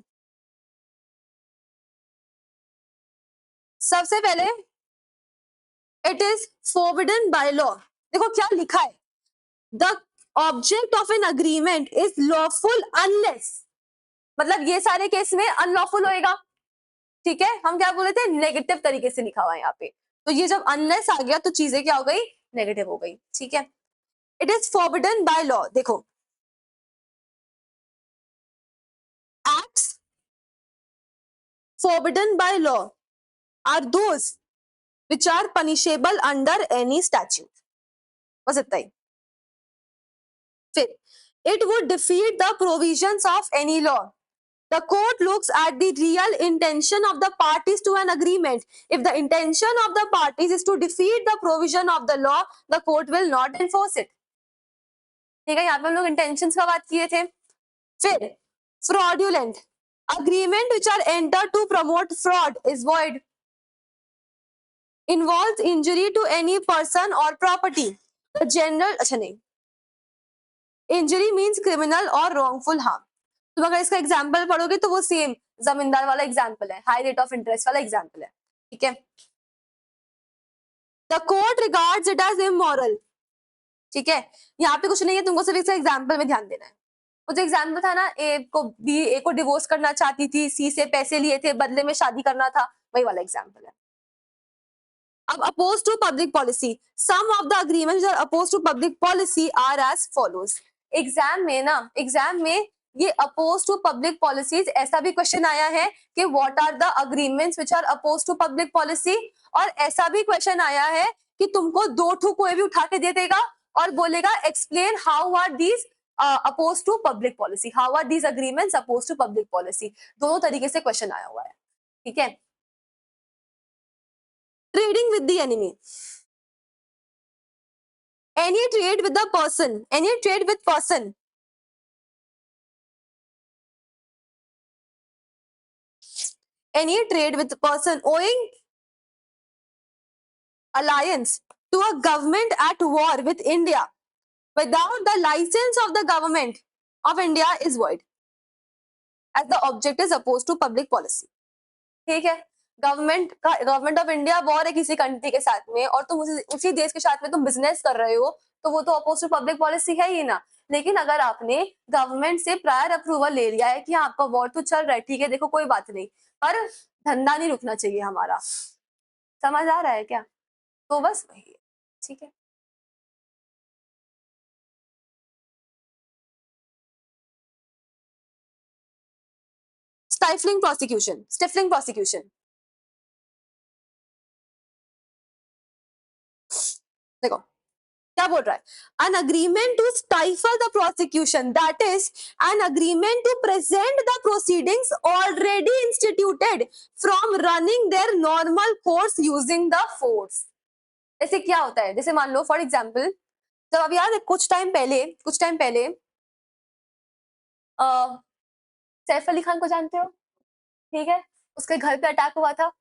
सबसे पहले it is forbidden by law. देखो क्या लिखा है, the object of an agreement is lawful unless, मतलब ये सारे केस में अनलॉफुल होएगा, ठीक है। हम क्या बोले थे? नेगेटिव तरीके से लिखा हुआ है यहाँ पे, तो ये जब अनलेस आ गया तो चीजें क्या हो गई? नेगेटिव हो गई, ठीक है। It is forbidden by law. देखो acts forbidden by law are those which are punishable under any statute, बस इतना ही। फिर it would defeat the provisions of any law. The court looks at the real intention of the parties to an agreement. If the intention of the parties is to defeat the provision of the law, the court will not enforce it. ठीक है, यहाँ पे हम लोग intentions का बात किए थे। फिर fraudulent agreement which are entered to promote fraud is void. Involves injury to any person or property. The general, अच्छा नहीं, इंजरी मीन्स क्रिमिनल और रॉन्गफुल हार्म। तुम अगर इसका एग्जाम्पल पढ़ोगे तो वो सेम जमींदार वाला एग्जाम्पल है, हाई रेट ऑफ इंटरेस्ट वाला एग्जाम्पल है, ठीक है। The court regards it as immoral, ठीक है। यहाँ पे कुछ नहीं है, तुमको सिर्फ इसका एग्जाम्पल में ध्यान देना है। वो जो एग्जाम्पल था ना, ए को डिवोर्स करना चाहती थी, सी से पैसे लिए थे, बदले में शादी करना था, वही वाला एग्जाम्पल है। अब opposed to public policy, some of the agreements are opposed to public policy are as follows. Exam में ये अपोज टू पब्लिक पॉलिसीज ऐसा भी क्वेश्चन आया है कि what are the agreements which are opposed to public policy, और ऐसा भी क्वेश्चन आया है कि तुमको दो ठू कोई भी उठा के दे देगा और बोलेगा explain how are these opposed to public policy, how are these agreements opposed to public policy. दोनों तरीके से क्वेश्चन आया हुआ है, ठीक है। Trading with the enemy, any trade with the person, any trade with person, any trade with person owing alliance to a government at war with India without the license of the government of India is void as the object is opposed to public policy, ठीक है। Government of India war है किसी country के साथ में और तुम उसी देश के साथ में तुम बिजनेस कर रहे हो, तो वो तो अपोज टू पब्लिक पॉलिसी है ही ना। लेकिन अगर आपने गवर्नमेंट से प्रायर अप्रूवल ले लिया है कि आपका वॉर तो चल रहा है, ठीक है, देखो कोई बात नहीं, पर धंधा नहीं रुकना चाहिए हमारा, समझ आ रहा है क्या? तो बस वही है, ठीक है। स्टिफलिंग प्रोसिक्यूशन, देखो क्या बोल रहा है, an agreement to stifle the prosecution, that is an agreement to prevent the proceedings already instituted from running their normal course using the force। ऐसे क्या होता है, जैसे मान लो फॉर एग्जाम्पल, जब अब याद है कुछ टाइम पहले सैफ अली खान को जानते हो, ठीक है, उसके घर पे अटैक हुआ था,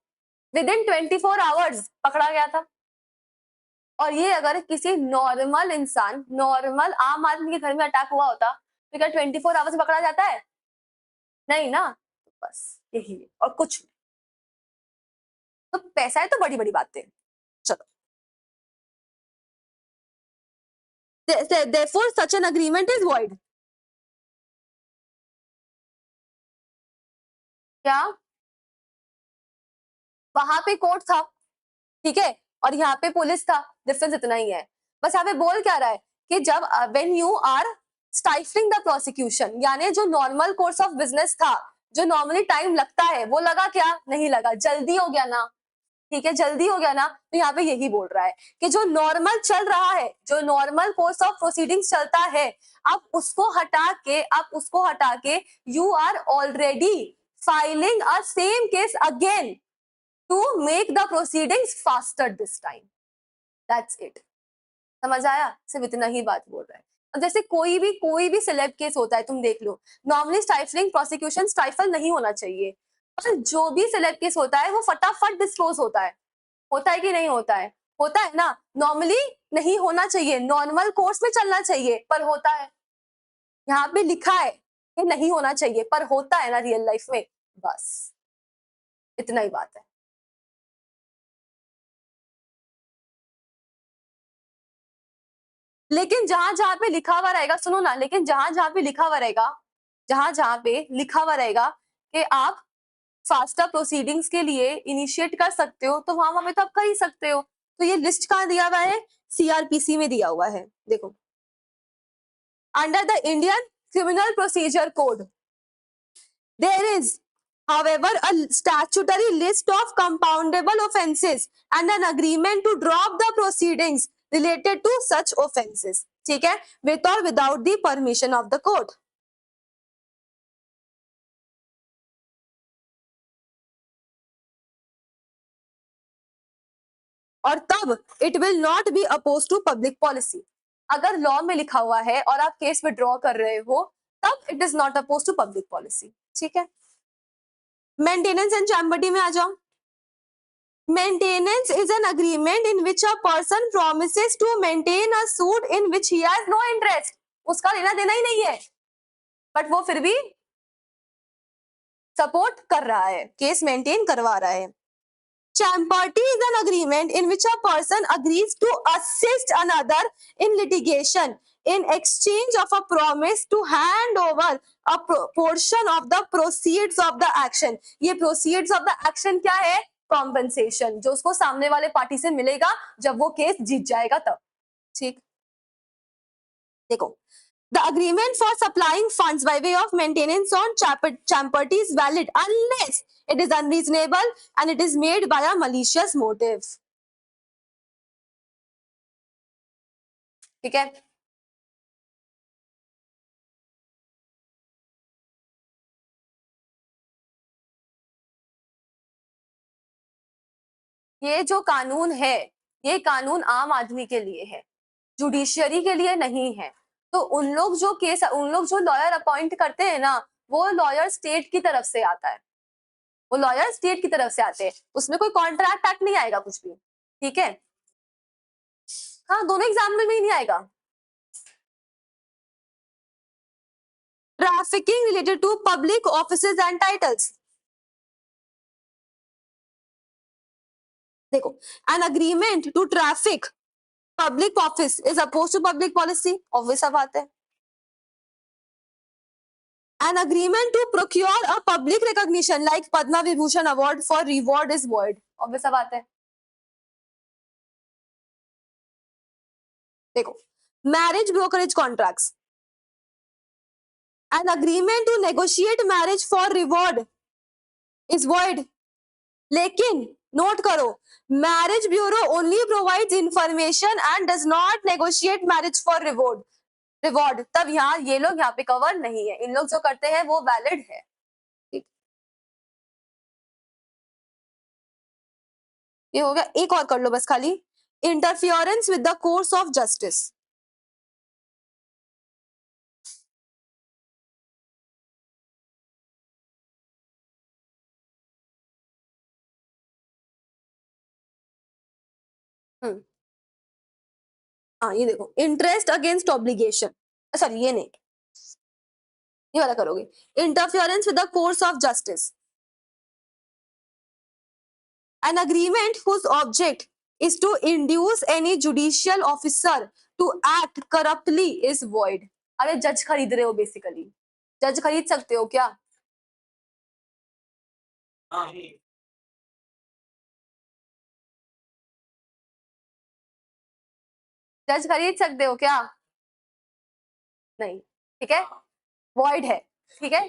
विद इन 24 आवर्स पकड़ा गया था। और ये अगर किसी नॉर्मल इंसान, नॉर्मल आम आदमी के घर में अटैक हुआ होता तो क्या 24 आवर्स में पकड़ा जाता है? नहीं ना, तो बस यही है और कुछ नहीं। तो पैसा है तो बड़ी बड़ी बातें, चलो। Therefore such an agreement is void। क्या वहां पे कोर्ट था, ठीक है, और यहाँ पे पुलिस था, डिफरेंस इतना ही है। बस यहाँ पे बोल क्या रहा है कि जब when you are stifling the prosecution, यानी जो नॉर्मल कोर्स ऑफ बिजनेस था, जो नॉर्मली टाइम लगता है, वो लगा क्या? नहीं लगा, जल्दी हो गया ना, ठीक है, जल्दी हो गया ना। तो यहाँ पे यही बोल रहा है कि जो नॉर्मल चल रहा है, जो नॉर्मल कोर्स ऑफ प्रोसीडिंग्स चलता है, आप उसको हटा के you are already filing a same case again to make the proceedings faster this time, that's it। समझ आया? सिर्फ इतना ही बात बोल रहा है। अब जैसे कोई भी सिलेब केस होता है, तुम देख लो, नॉर्मली स्टाइफलिंग प्रोसिक्यूशन स्टाइफल नहीं होना चाहिए, पर जो भी सिलेब केस होता है वो फटाफट डिस्क्लोज होता है कि नहीं होता है? होता है ना। नॉर्मली नहीं होना चाहिए, नॉर्मल कोर्स में चलना चाहिए, पर होता है। यहाँ पे लिखा है कि नहीं होना चाहिए, पर होता है ना रियल लाइफ में, बस इतना ही बात है। लेकिन जहां जहां पे लिखा हुआ रहेगा, सुनो ना, लेकिन जहां जहां पे लिखा हुआ रहेगा, जहां जहां पे लिखा हुआ रहेगा कि आप फास्टर प्रोसीडिंग्स के लिए इनिशिएट कर सकते हो, तो वहां पे तो आप कर ही सकते हो। तो ये लिस्ट कहाँ दिया हुआ है? सीआरपीसी में दिया हुआ है, देखो, under the Indian criminal procedure code there is however a statutory list of compoundable offenses and an agreement to drop the proceedings related to such offenses, ठीक है, with or without the permission of the court। और तब it will not be opposed to public policy. अगर law में लिखा हुआ है और आप केस विड्रॉ कर रहे हो, तब it is not opposed to public policy, ठीक है। मेंटेनेंस एंड चैम्बर्टी में आ जाओ। Maintenance is an agreement in which a person promises to maintain a suit in which he has no interest। उसका लेना देना ही नहीं है, बट वो फिर भी सपोर्ट कर रहा है, केस मेंटेन करवा रहा है। Champerty is an agreement in which a person agrees to assist another in litigation in exchange of a promise to hand over a portion of the proceeds of the action. ये proceeds of the action क्या है? Compensation, जो उसको सामने वाले party से मिलेगा जब वो केस जीत जाएगा तब। ठीक, देखो, the agreement for supplying funds by way of maintenance on Champerty is valid unless it is unreasonable and it is made by a malicious motive. ठीक है, ये जो कानून है, ये कानून आम आदमी के लिए है, जुडिशियरी के लिए नहीं है। तो उन लोग जो लॉयर अपॉइंट करते हैं ना, वो लॉयर स्टेट की तरफ से आता है, वो लॉयर स्टेट की तरफ से आते हैं, उसमें कोई कॉन्ट्रैक्ट एक्ट नहीं आएगा कुछ भी। ठीक है, हाँ, दोनों एग्जाम्पल में ही नहीं आएगा। Trafficking related to public offices and titles, देखो, an agreement to traffic public office is opposed to public policy, obvious सा बात है। An agreement to procure a public recognition like Padma Vibhushan Award for reward is void, obvious सा बात है। देखो, marriage brokerage contracts, an agreement to negotiate marriage for reward is void, लेकिन note करो, marriage bureau only provides information and does not negotiate marriage for reward, तब यहाँ ये लोग यहाँ पे कवर नहीं है, इन लोग जो करते हैं वो वैलिड है। ये हो गया, एक और कर लो बस खाली, interference with the course of justice, हाँ ये देखो, इंटरेस्ट अगेंस्ट ऑब्लिगेशन, सॉरी ये नहीं, ये वाला करोगे, interference with the course of justice, an agreement whose object is to induce any judicial officer to act corruptly is void. अरे जज खरीद रहे हो, बेसिकली जज खरीद सकते हो क्या? जज खरीद सकते हो क्या? नहीं, ठीक है, वॉइड है। ठीक है,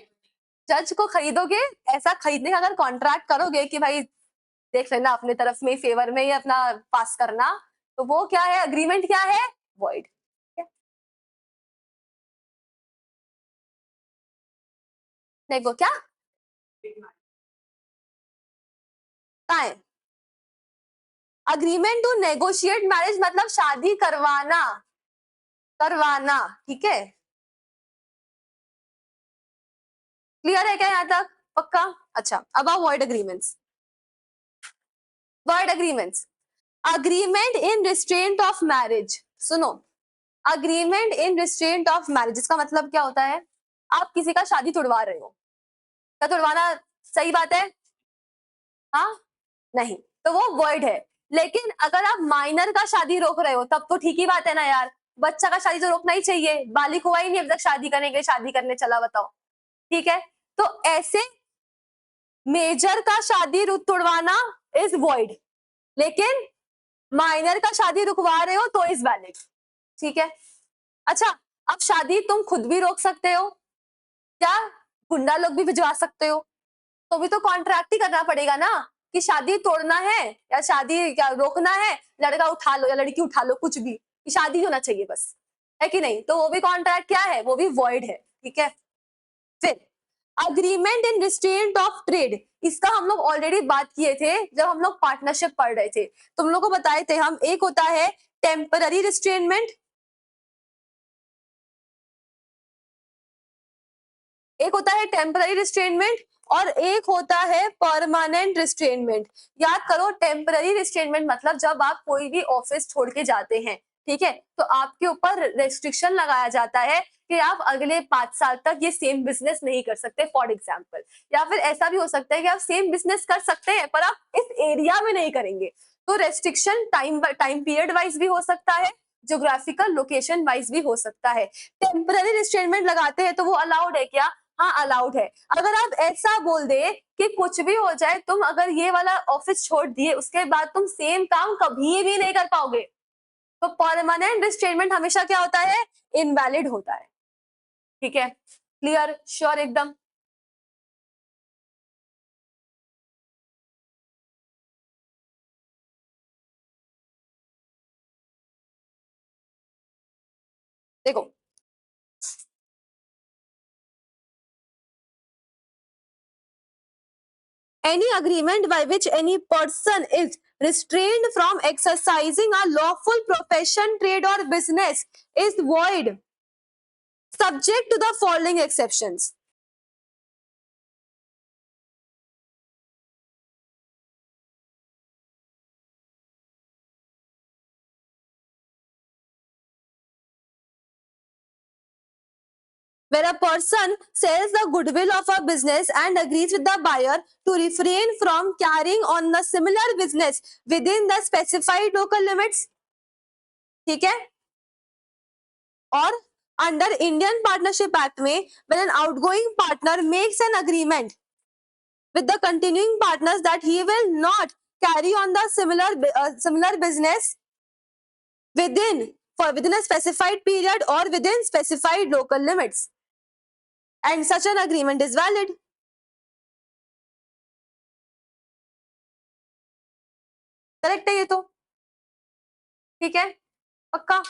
जज को खरीदोगे, ऐसा खरीदने का अगर कॉन्ट्रैक्ट करोगे कि भाई देख लेना अपने तरफ में फेवर में ही अपना पास करना, तो वो क्या है, अग्रीमेंट क्या है, वॉइड। देखो क्या है, अग्रीमेंट टू नेगोशिएट मैरिज मतलब शादी करवाना, ठीक है, क्लियर है क्या यहाँ तक, पक्का? अच्छा, अब आओ void agreements. Word agreements, agreement in restraint of marriage, सुनो, agreement in restraint of marriage इसका मतलब क्या होता है, आप किसी का शादी तुड़वा रहे हो, क्या तुड़वाना सही बात है? हाँ, नहीं, तो वो वर्ड है। लेकिन अगर आप माइनर का शादी रोक रहे हो तब तो ठीक ही बात है ना यार, बच्चा का शादी तो रोकना ही चाहिए, बालिक हुआ ही नहीं अभी तक शादी करने के, शादी करने चला, बताओ। ठीक है, तो ऐसे मेजर का शादी तुड़वाना इज वॉइड, लेकिन माइनर का शादी रुकवा रहे हो तो इज वैलिड। ठीक है, अच्छा, अब शादी तुम खुद भी रोक सकते हो क्या, गुंडा लोग भी भिजवा सकते हो, तो भी तो कॉन्ट्रैक्ट ही करना पड़ेगा ना, कि शादी तोड़ना है या शादी क्या रोकना है, लड़का उठा लो या लड़की उठा लो, कुछ भी, कि शादी होना चाहिए बस, है कि नहीं, तो वो भी कॉन्ट्रैक्ट क्या है, वो भी वॉइड है। ठीक है, फिर agreement in restraint of trade, इसका हम लोग ऑलरेडी बात किए थे जब हम लोग पार्टनरशिप पढ़ रहे थे, तुम लोग को बताए थे हम, एक होता है टेम्पररी रिस्ट्रेनमेंट, एक होता है टेम्पररी रिस्ट्रेनमेंट और एक होता है परमानेंट रिस्ट्रेनमेंट। याद करो, टेम्पररी रिस्ट्रेनमेंट मतलब जब आप कोई भी ऑफिस छोड़ के जाते हैं, ठीक है, तो आपके ऊपर रेस्ट्रिक्शन लगाया जाता है कि आप अगले 5 साल तक ये सेम बिजनेस नहीं कर सकते फॉर एग्जाम्पल। या फिर ऐसा भी हो सकता है कि आप सेम बिजनेस कर सकते हैं पर आप इस एरिया में नहीं करेंगे। तो रेस्ट्रिक्शन टाइम पीरियड वाइज भी हो सकता है, ज्योग्राफिकल लोकेशन वाइज भी हो सकता है। टेम्पररी रिस्ट्रेनमेंट लगाते हैं तो वो अलाउड है क्या? हाँ अलाउड है। अगर आप ऐसा बोल दे कि कुछ भी हो जाए, तुम अगर ये वाला ऑफिस छोड़ दिए उसके बाद तुम सेम काम कभी भी नहीं कर पाओगे, तो परमानेंट रिस्ट्रेनमेंट हमेशा क्या होता है? इनवैलिड होता है। ठीक है, क्लियर, श्योर एकदम। देखो, any agreement by which any person is restrained from exercising a lawful profession, trade or business is void, subject to the following exceptions. Where a person sells the goodwill of a business and agrees with the buyer to refrain from carrying on the similar business within the specified local limits. ठीक है, और under Indian partnership act में when an outgoing partner makes an agreement with the continuing partners that he will not carry on the similar business within a specified period or within specified local limits, and such an agreement is valid. Correct है ये तो, ठीक है, पक्का।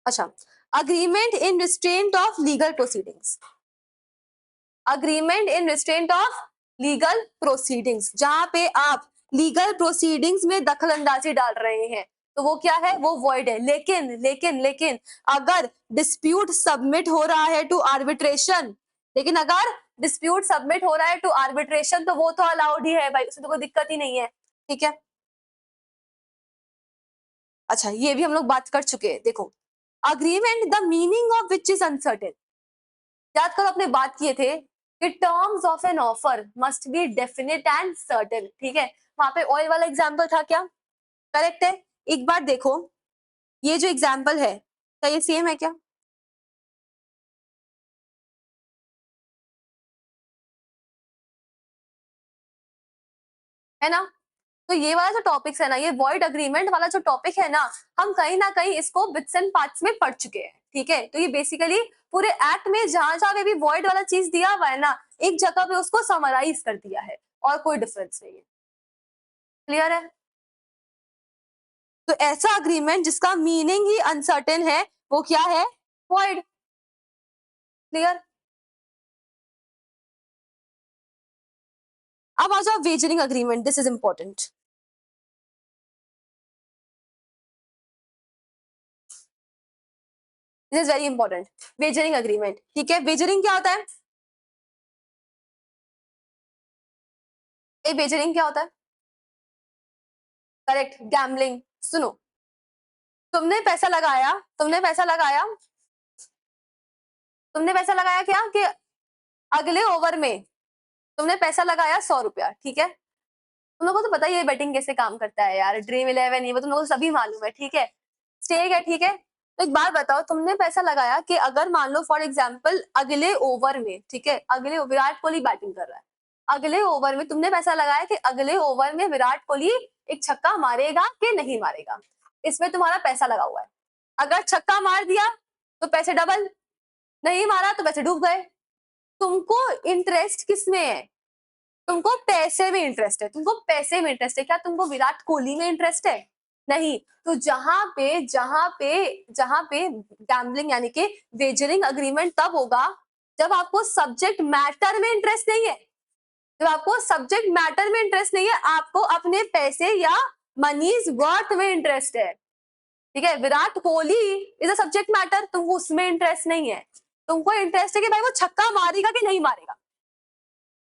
अच्छा, agreement in restraint of legal proceedings, agreement in restraint of legal proceedings, जहां पे आप लीगल प्रोसीडिंग्स में दखल अंदाजी डाल रहे हैं तो वो क्या है? वो वॉइड है। लेकिन लेकिन लेकिन अगर डिस्प्यूट सबमिट हो रहा है टू आर्बिट्रेशन, लेकिन अगर डिस्प्यूट सबमिट हो रहा है टू आर्बिट्रेशन तो वो तो अलाउड ही है भाई, उसमें तो कोई दिक्कत ही नहीं है। ठीक है, अच्छा ये भी हम लोग बात कर चुके हैं। देखो, agreement the meaning of which is uncertain, याद करो अपने बात किए थे कि terms of an offer must be definite and certain. ठीक है, वहां पे ऑयल वाला एग्जांपल था क्या? करेक्ट है। एक बार देखो, ये जो एग्जांपल है क्या ये सेम है क्या? है ना? तो ये वाला जो टॉपिक्स है ना, ये वॉइड अग्रीमेंट वाला जो टॉपिक है ना, हम कहीं ना कहीं इसको बिट्स एंड पार्ट्स में पढ़ चुके हैं। ठीक है, तो ये बेसिकली पूरे एक्ट में जहां जहां भी वॉइड वाला चीज दिया हुआ है ना, एक जगह पे उसको समराइज कर दिया है और कोई डिफरेंस नहीं है। क्लियर है? तो ऐसा अग्रीमेंट जिसका मीनिंग ही अनसर्टेन है वो क्या है? वॉइड। क्लियर? अब आ जाओ wagering agreement, this is important. This is very important, wagering agreement. ठीक है, वेजरिंग क्या होता है? वेजरिंग क्या होता है? Correct, gambling. सुनो, तुमने पैसा लगाया, तुमने पैसा लगाया, तुमने पैसा लगाया क्या कि अगले ओवर में तुमने पैसा लगाया 100 रुपया। ठीक है, तुम लोगों को तो पता ही है बेटिंग कैसे काम करता है यार, ड्रीम 11 ये वो तुम लोगों को सभी मालूम है। ठीक है, स्टेक है। ठीक है, तो एक बात बताओ, तुमने पैसा लगाया कि अगर मान लो फॉर एग्जाम्पल अगले ओवर में, ठीक है, अगले विराट कोहली बैटिंग कर रहा है, अगले ओवर में तुमने पैसा लगाया कि अगले ओवर में विराट कोहली एक छक्का मारेगा कि नहीं मारेगा, इसमें तुम्हारा पैसा लगा हुआ है। अगर छक्का मार दिया तो पैसे डबल, नहीं मारा तो पैसे डूब गए। तुमको इंटरेस्ट किस में है? तुमको पैसे में इंटरेस्ट है, तुमको पैसे में इंटरेस्ट है। क्या तुमको विराट कोहली में इंटरेस्ट है? नहीं। तो जहां पे गैम्बलिंग यानी कि वेजरिंग अग्रीमेंट तब होगा जब आपको सब्जेक्ट मैटर में इंटरेस्ट नहीं है। जब आपको सब्जेक्ट मैटर में इंटरेस्ट नहीं है, आपको अपने पैसे या मनीज वर्थ में इंटरेस्ट है। ठीक है, Virat Kohli is a subject matter, तुमको उसमें इंटरेस्ट नहीं है, तुमको इंटरेस्ट है कि भाई वो छक्का मारेगा कि नहीं मारेगा,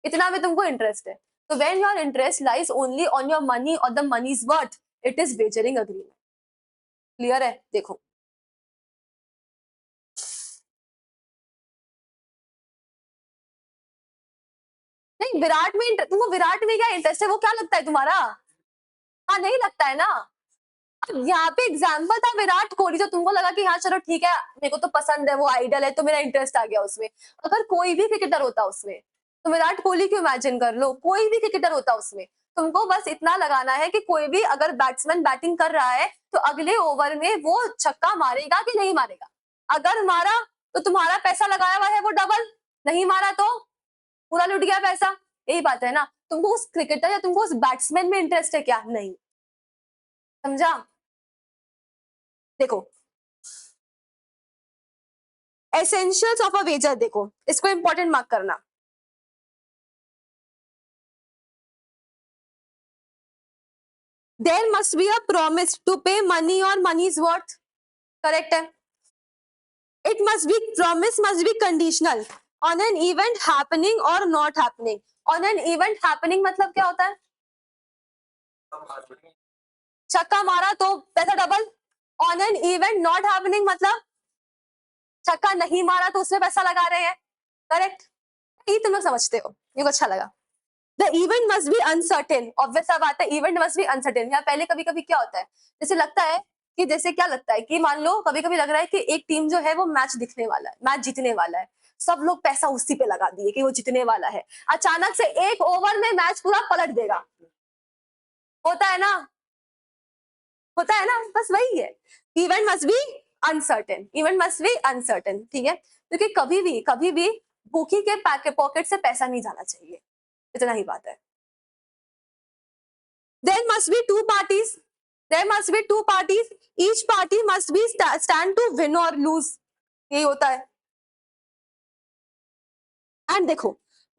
इतना में तुमको इंटरेस्ट है। तो when your interest lies only on your money और the money's worth, it is wagering agreement. Clear है? देखो नहीं, विराट में तुमको विराट में क्या इंटरेस्ट है, वो क्या लगता है तुम्हारा? हाँ, नहीं लगता है ना। अब यहाँ पे एग्जाम्पल था विराट कोहली, तो तुमको लगा कि हाँ चलो ठीक है, मेरे को तो पसंद है, वो आइडल है, तो मेरा इंटरेस्ट आ गया उसमें। अगर कोई भी क्रिकेटर होता उसमें, तो विराट कोहली को इमेजिन कर लो, कोई भी क्रिकेटर होता उसमें, तुमको बस इतना लगाना है कि कोई भी अगर बैट्समैन बैटिंग कर रहा है तो अगले ओवर में वो छक्का मारेगा कि नहीं मारेगा। अगर मारा तो तुम्हारा पैसा लगाया हुआ है वो डबल, नहीं मारा तो पूरा लुट गया पैसा। यही बात है ना, तुमको उस क्रिकेटर या तुमको उस बैट्समैन में इंटरेस्ट है क्या? नहीं। समझा? देखो एसेंशियल्स ऑफ अ वेजर, देखो इसको इंपॉर्टेंट मार्क करना। There must be a promise to pay money or money is worth, correct है। It must be, promise must be conditional on an event happening or not happening. On an event happening मतलब क्या होता है? छक्का मारा तो पैसा double. On an event not happening मतलब छक्का नहीं मारा तो उसमें पैसा लगा रहे हैं, करेक्ट। ये तुम लोग समझते हो, ये अच्छा लगा। The event must be uncertain, obvious सा बात है, इवेंट मस्ट बी अनसर्टेन। यहाँ पहले कभी कभी क्या होता है, जैसे लगता है कि, जैसे क्या लगता है कि मान लो कभी कभी लग रहा है कि एक टीम जो है वो मैच दिखने वाला है, मैच जीतने वाला है, सब लोग पैसा उसी पे लगा दिए कि वो जीतने वाला है, अचानक से एक ओवर में मैच पूरा पलट देगा। होता है ना, होता है ना, बस वही है। Event must be uncertain, event must be uncertain, ठीक है, क्योंकि कभी भी भूखी के पॉकेट से पैसा नहीं जाना चाहिए, इतना ही बात है। There must be two parties. There must be two parties. Each party must be stand to win or lose. यही होता है। And देखो,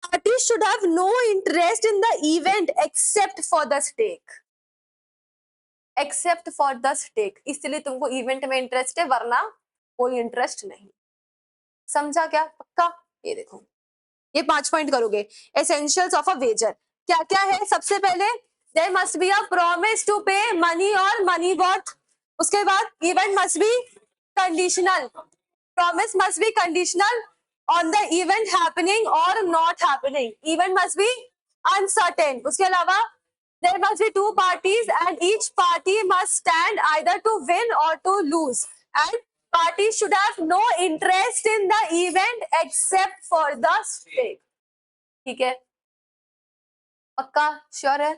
parties should have no interest in the event except for the stake. Except for the stake. इसलिए तुमको event में interest है, वरना कोई इंटरेस्ट नहीं। समझा क्या? पक्का? ये देखो, ये 5 पॉइंट करोगे। एसेंशियल्स ऑफ अ वेजर क्या क्या है? सबसे पहले there must be a promise to pay money or money worth. उसके बाद event must be conditional, promise must be conditional on the event happening or not happening, event must be uncertain. उसके अलावा there must be two parties and each party must stand either to win or to lose, and party should have no interest in the event except for the stake। ठीक है, पक्का? Sure है?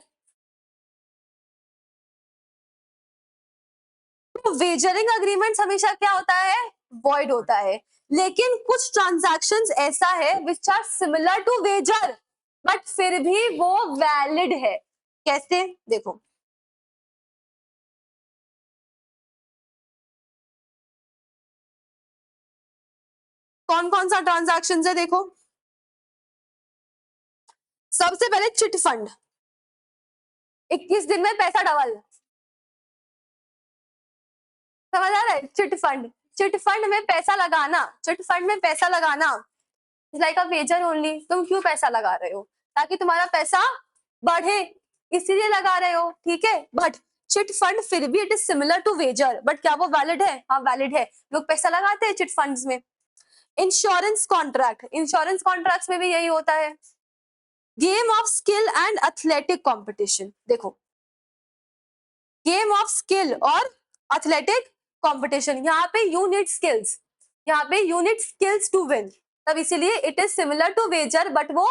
तो wagering agreement हमेशा क्या होता है? Void होता है। लेकिन कुछ ट्रांजैक्शंस ऐसा है which are similar to wager but फिर भी वो वैलिड है। कैसे? देखो, कौन कौन सा ट्रांजैक्शन है, देखो। सबसे पहले चिट फंड, 21 दिन में पैसा डबल। समझ आ रहा है? चिट फंड, चिट फंड में पैसा लगाना, चिट फंड में पैसा लगाना लाइक अ वेजर ओनली। तुम क्यों पैसा लगा रहे हो? ताकि तुम्हारा पैसा बढ़े, इसीलिए लगा रहे हो, ठीक है। बट चिट फंड फिर भी it is similar to wager, but क्या वो वैलिड है? हाँ वैलिड है, लोग पैसा लगाते हैं चिट फंड्स में। इंश्योरेंस कॉन्ट्रैक्ट, इंश्योरेंस कॉन्ट्रैक्ट्स में भी यही होता है। Game of skill and athletic competition, देखो गेम ऑफ स्किल और एथलेटिक कॉम्पिटिशन, यहाँ पे यू नीड स्किल्स, यहाँ पे you need skills to win, तब इसीलिए it is similar to wager but वो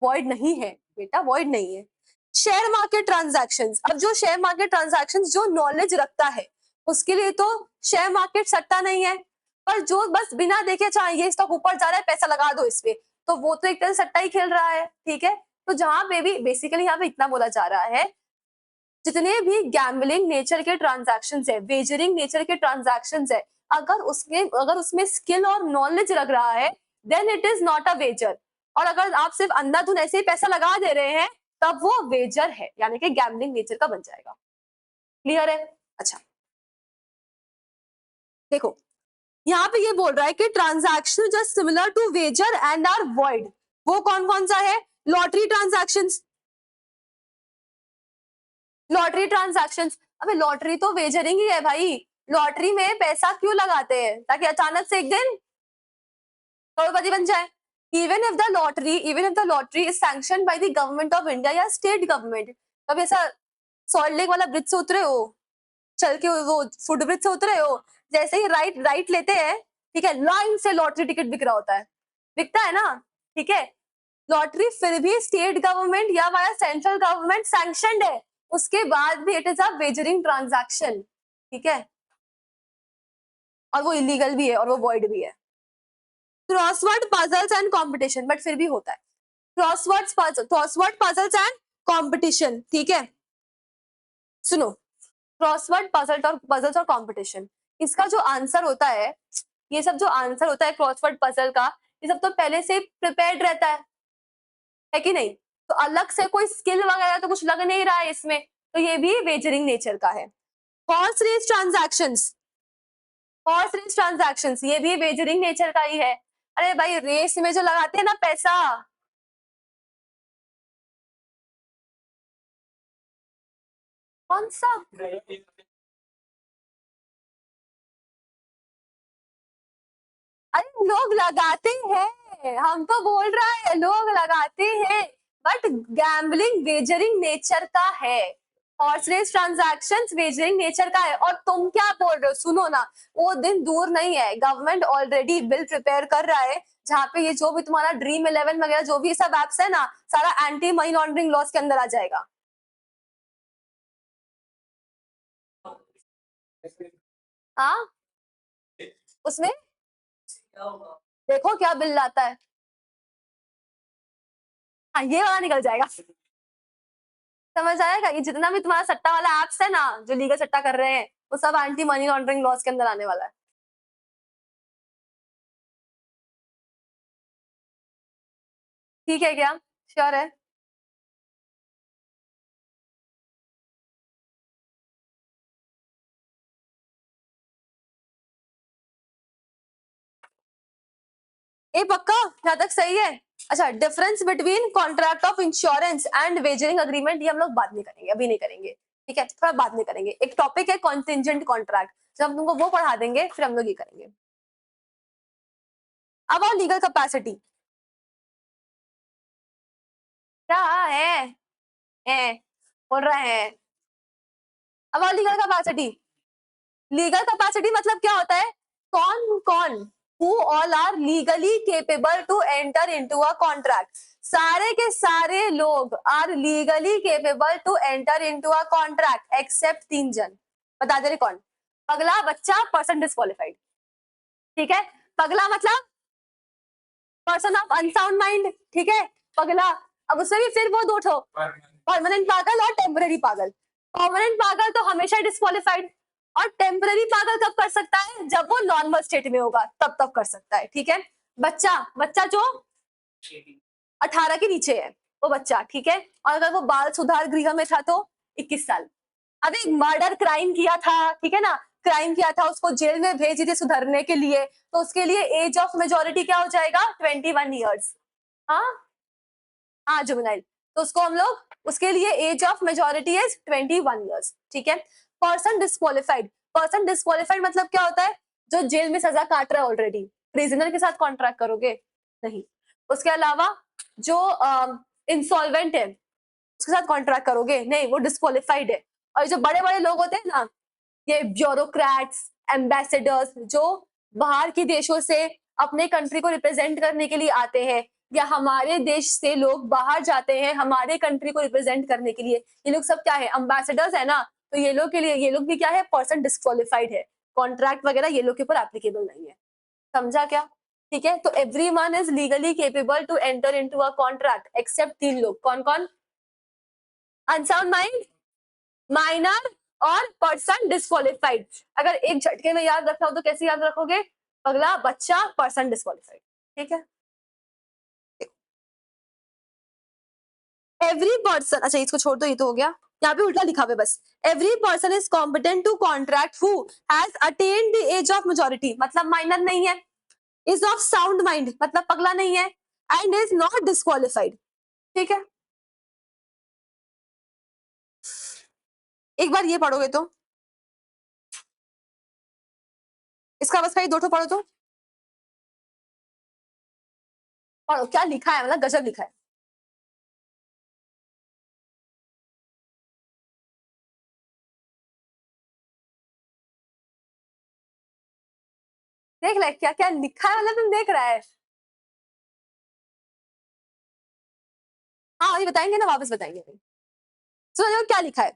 वॉइड नहीं है बेटा, वॉइड नहीं है। शेयर मार्केट ट्रांजैक्शंस, अब जो शेयर मार्केट ट्रांजैक्शंस जो नॉलेज रखता है उसके लिए तो शेयर मार्केट सट्टा नहीं है, पर जो बस बिना देखे चाहे ये स्टॉक ऊपर जा रहा है पैसा लगा दो इस पे, तो वो तो एक तरह से सट्टा ही खेल रहा है, ठीक है। तो जहां पे भी बेसिकली यहाँ पे इतना बोला जा रहा है, जितने भी गैम्बलिंग नेचर के ट्रांजैक्शंस है, वेजरिंग नेचर के ट्रांजैक्शंस है, अगर उसमें स्किल और नॉलेज लग रहा है then it is not a wager. और अगर आप सिर्फ अंधाधुन ऐसे ही पैसा लगा दे रहे हैं तब वो वेजर है, यानी कि गैम्बलिंग नेचर का बन जाएगा। क्लियर है? अच्छा देखो, यहाँ पे ये बोल रहा है कि transaction just similar to wager and are void. वो कौन कौन सा है? Lottery transactions, lottery transactions. अबे लॉटरी तो वेजरिंग ही है भाई। लॉटरी में पैसा क्यों लगाते हैं? ताकि अचानक से एक दिन करोड़पति बन जाए। Even if the lottery is sanction by the government of India या स्टेट गवर्नमेंट। कभी ऐसा सॉल्ट लेक वाला ब्रिज से उतरे हो, चल के वो फुट ब्रिज से उतरे हो, जैसे ही राइट राइट लेते हैं, ठीक है, लाइन से लॉटरी टिकट बिक रहा होता है, बिकता है ना, ठीक है। लॉटरी फिर भी स्टेट गवर्नमेंट या वाया सेंट्रल गवर्नमेंट सैंक्शनड है, उसके बाद भी it is a wagering transaction, ठीक है, और वो इलीगल भी है और वो वॉइड भी है। Crossword puzzles and competition, but फिर भी होता है। क्रॉसवर्ड पजल्स एंड कंपटीशन, ठीक है। सुनो, क्रॉसवर्ड पजल्स और कंपटीशन, इसका जो आंसर होता है, ये सब जो आंसर होता है क्रॉसवर्ड पजल का, ये सब तो पहले से प्रिपेयर्ड रहता है कि नहीं? तो अलग से कोई स्किल वगैरह तो कुछ लग नहीं रहा है इसमें, तो ये भी वेजरिंग नेचर का है। Horse race transactions, horse race transactions ये भी वेजरिंग नेचर का ही है। अरे भाई रेस में जो लगाते हैं ना पैसा, कौन सा? अरे लोग लगाते हैं, हम तो बोल रहा है लोग लगाते हैं, बट गैम्बलिंग वेजरिंग नेचर का है। Horse race transactions wagering nature का है। और तुम क्या बोल रहे हो? सुनो ना, वो दिन दूर नहीं है, गवर्नमेंट ऑलरेडी बिल प्रिपेयर कर रहा है, जहाँ पे ये जो भी तुम्हारा ड्रीम 11 वगैरह जो भी सब एप्स है ना, सारा एंटी मनी लॉन्ड्रिंग लॉस के अंदर आ जाएगा। हाँ, उसमें देखो क्या बिल आता है। हाँ, ये वाला निकल जाएगा, समझ आएगा। ये जितना भी तुम्हारा सट्टा वाला एप्स है ना, जो लीगल सट्टा कर रहे हैं, वो सब एंटी मनी लॉन्ड्रिंग लॉस के अंदर आने वाला है। ठीक है क्या? श्योर है? ए पक्का, यहाँ तक सही है। अच्छा, difference between contract of insurance and wagering agreement, ये हम लोग बाद में करेंगे, अभी नहीं करेंगे, ठीक है, थोड़ा बाद में करेंगे। एक टॉपिक है कॉन्टिजेंट कॉन्ट्रैक्ट, जब हम तुमको वो पढ़ा देंगे फिर हम लोग ये करेंगे। अब और लीगल कैपेसिटी क्या है बोल रहे हैं। अब और लीगल कैपेसिटी, लीगल कैपेसिटी मतलब क्या होता है? कौन कौन, who all are legally capable to enter into a contract, सारे के सारे लोग are legally capable to enter into a contract except 3 जन। बता दे रहे कौन? पगला, बच्चा, पर्सन डिस्क्वालिफाइड, ठीक है। पगला मतलब पर्सन ऑफ अनसाउंड माइंड, ठीक है, पगला। अब उसमें भी फिर वो दो ठो, परमानेंट पागल और टेम्पररी पागल। परमानेंट पागल तो हमेशा डिस्क्वालिफाइड, और टेम्पररी पागल कब कर सकता है? जब वो नॉर्मल स्टेट में होगा, तब कर सकता है, ठीक है। बच्चा, बच्चा जो 18 के नीचे है वो बच्चा, ठीक है। और अगर वो बाल सुधार गृह में था तो 21 साल। अभी मर्डर क्राइम किया था, ठीक है ना, क्राइम किया था, उसको जेल में भेज दिए सुधरने के लिए, तो उसके लिए एज ऑफ मेजोरिटी क्या हो जाएगा? 21 ईयर्स। हाँ, हाँ जुवेनाइल, तो उसको हम लोग, उसके लिए age of majority is 21 years, ठीक है। पर्सन डिस्क्वालिफाइड, पर्सन डिस्क्वालिफाइड मतलब क्या होता है? जो जेल में सजा काट रहा है ऑलरेडी, प्रिजनर के साथ कॉन्ट्रैक्ट करोगे? नहीं। उसके अलावा जो इंसॉल्वेंट है उसके साथ कॉन्ट्रैक्ट करोगे? नहीं, वो डिस्क्वालिफाइड है। और जो बड़े बड़े लोग होते हैं ना, ये ब्यूरोक्रेट्स, एम्बेसडर्स, जो बाहर के देशों से अपने कंट्री को रिप्रेजेंट करने के लिए आते हैं, या हमारे देश से लोग बाहर जाते हैं हमारे कंट्री को रिप्रेजेंट करने के लिए, ये लोग सब क्या है? अम्बेसडर्स है ना। तो ये लोग के लिए, ये लोग भी क्या है? पर्सन डिस्क्वालिफाइड है, कॉन्ट्रैक्ट वगैरह ये लोग के ऊपर एप्लीकेबल नहीं है। समझा क्या? ठीक है, तो everyone is legally capable to enter into a contract except 3 लोग। कौन कौन? अनसाउंड माइंड, माइनर और पर्सन डिस्क्वालिफाइड। अगर एक झटके में याद रखना हो तो कैसे याद रखोगे? अगला, बच्चा, पर्सन डिस्क्वालिफाइड, ठीक है। एवरी पर्सन, अच्छा इसको छोड़ दो, ये तो हो गया। यहाँ पे उल्टा लिखा हुआ है बस, every person is competent to contract who has attained the age of majority, मतलब माइनर नहीं है, इज ऑफ साउंड माइंड मतलब पगला नहीं है, एंड इज नॉट डिस्क्वालिफाइड। ठीक है, एक बार ये पढ़ोगे तो इसका बस खाली दो ठो पढ़ो तो पढ़ो क्या लिखा है, मतलब गजब लिखा है। देख ले क्या क्या लिखा है, मतलब तुम देख रहा है। हाँ ये बताएंगे ना, वापस बताएंगे। सुनो क्या लिखा है,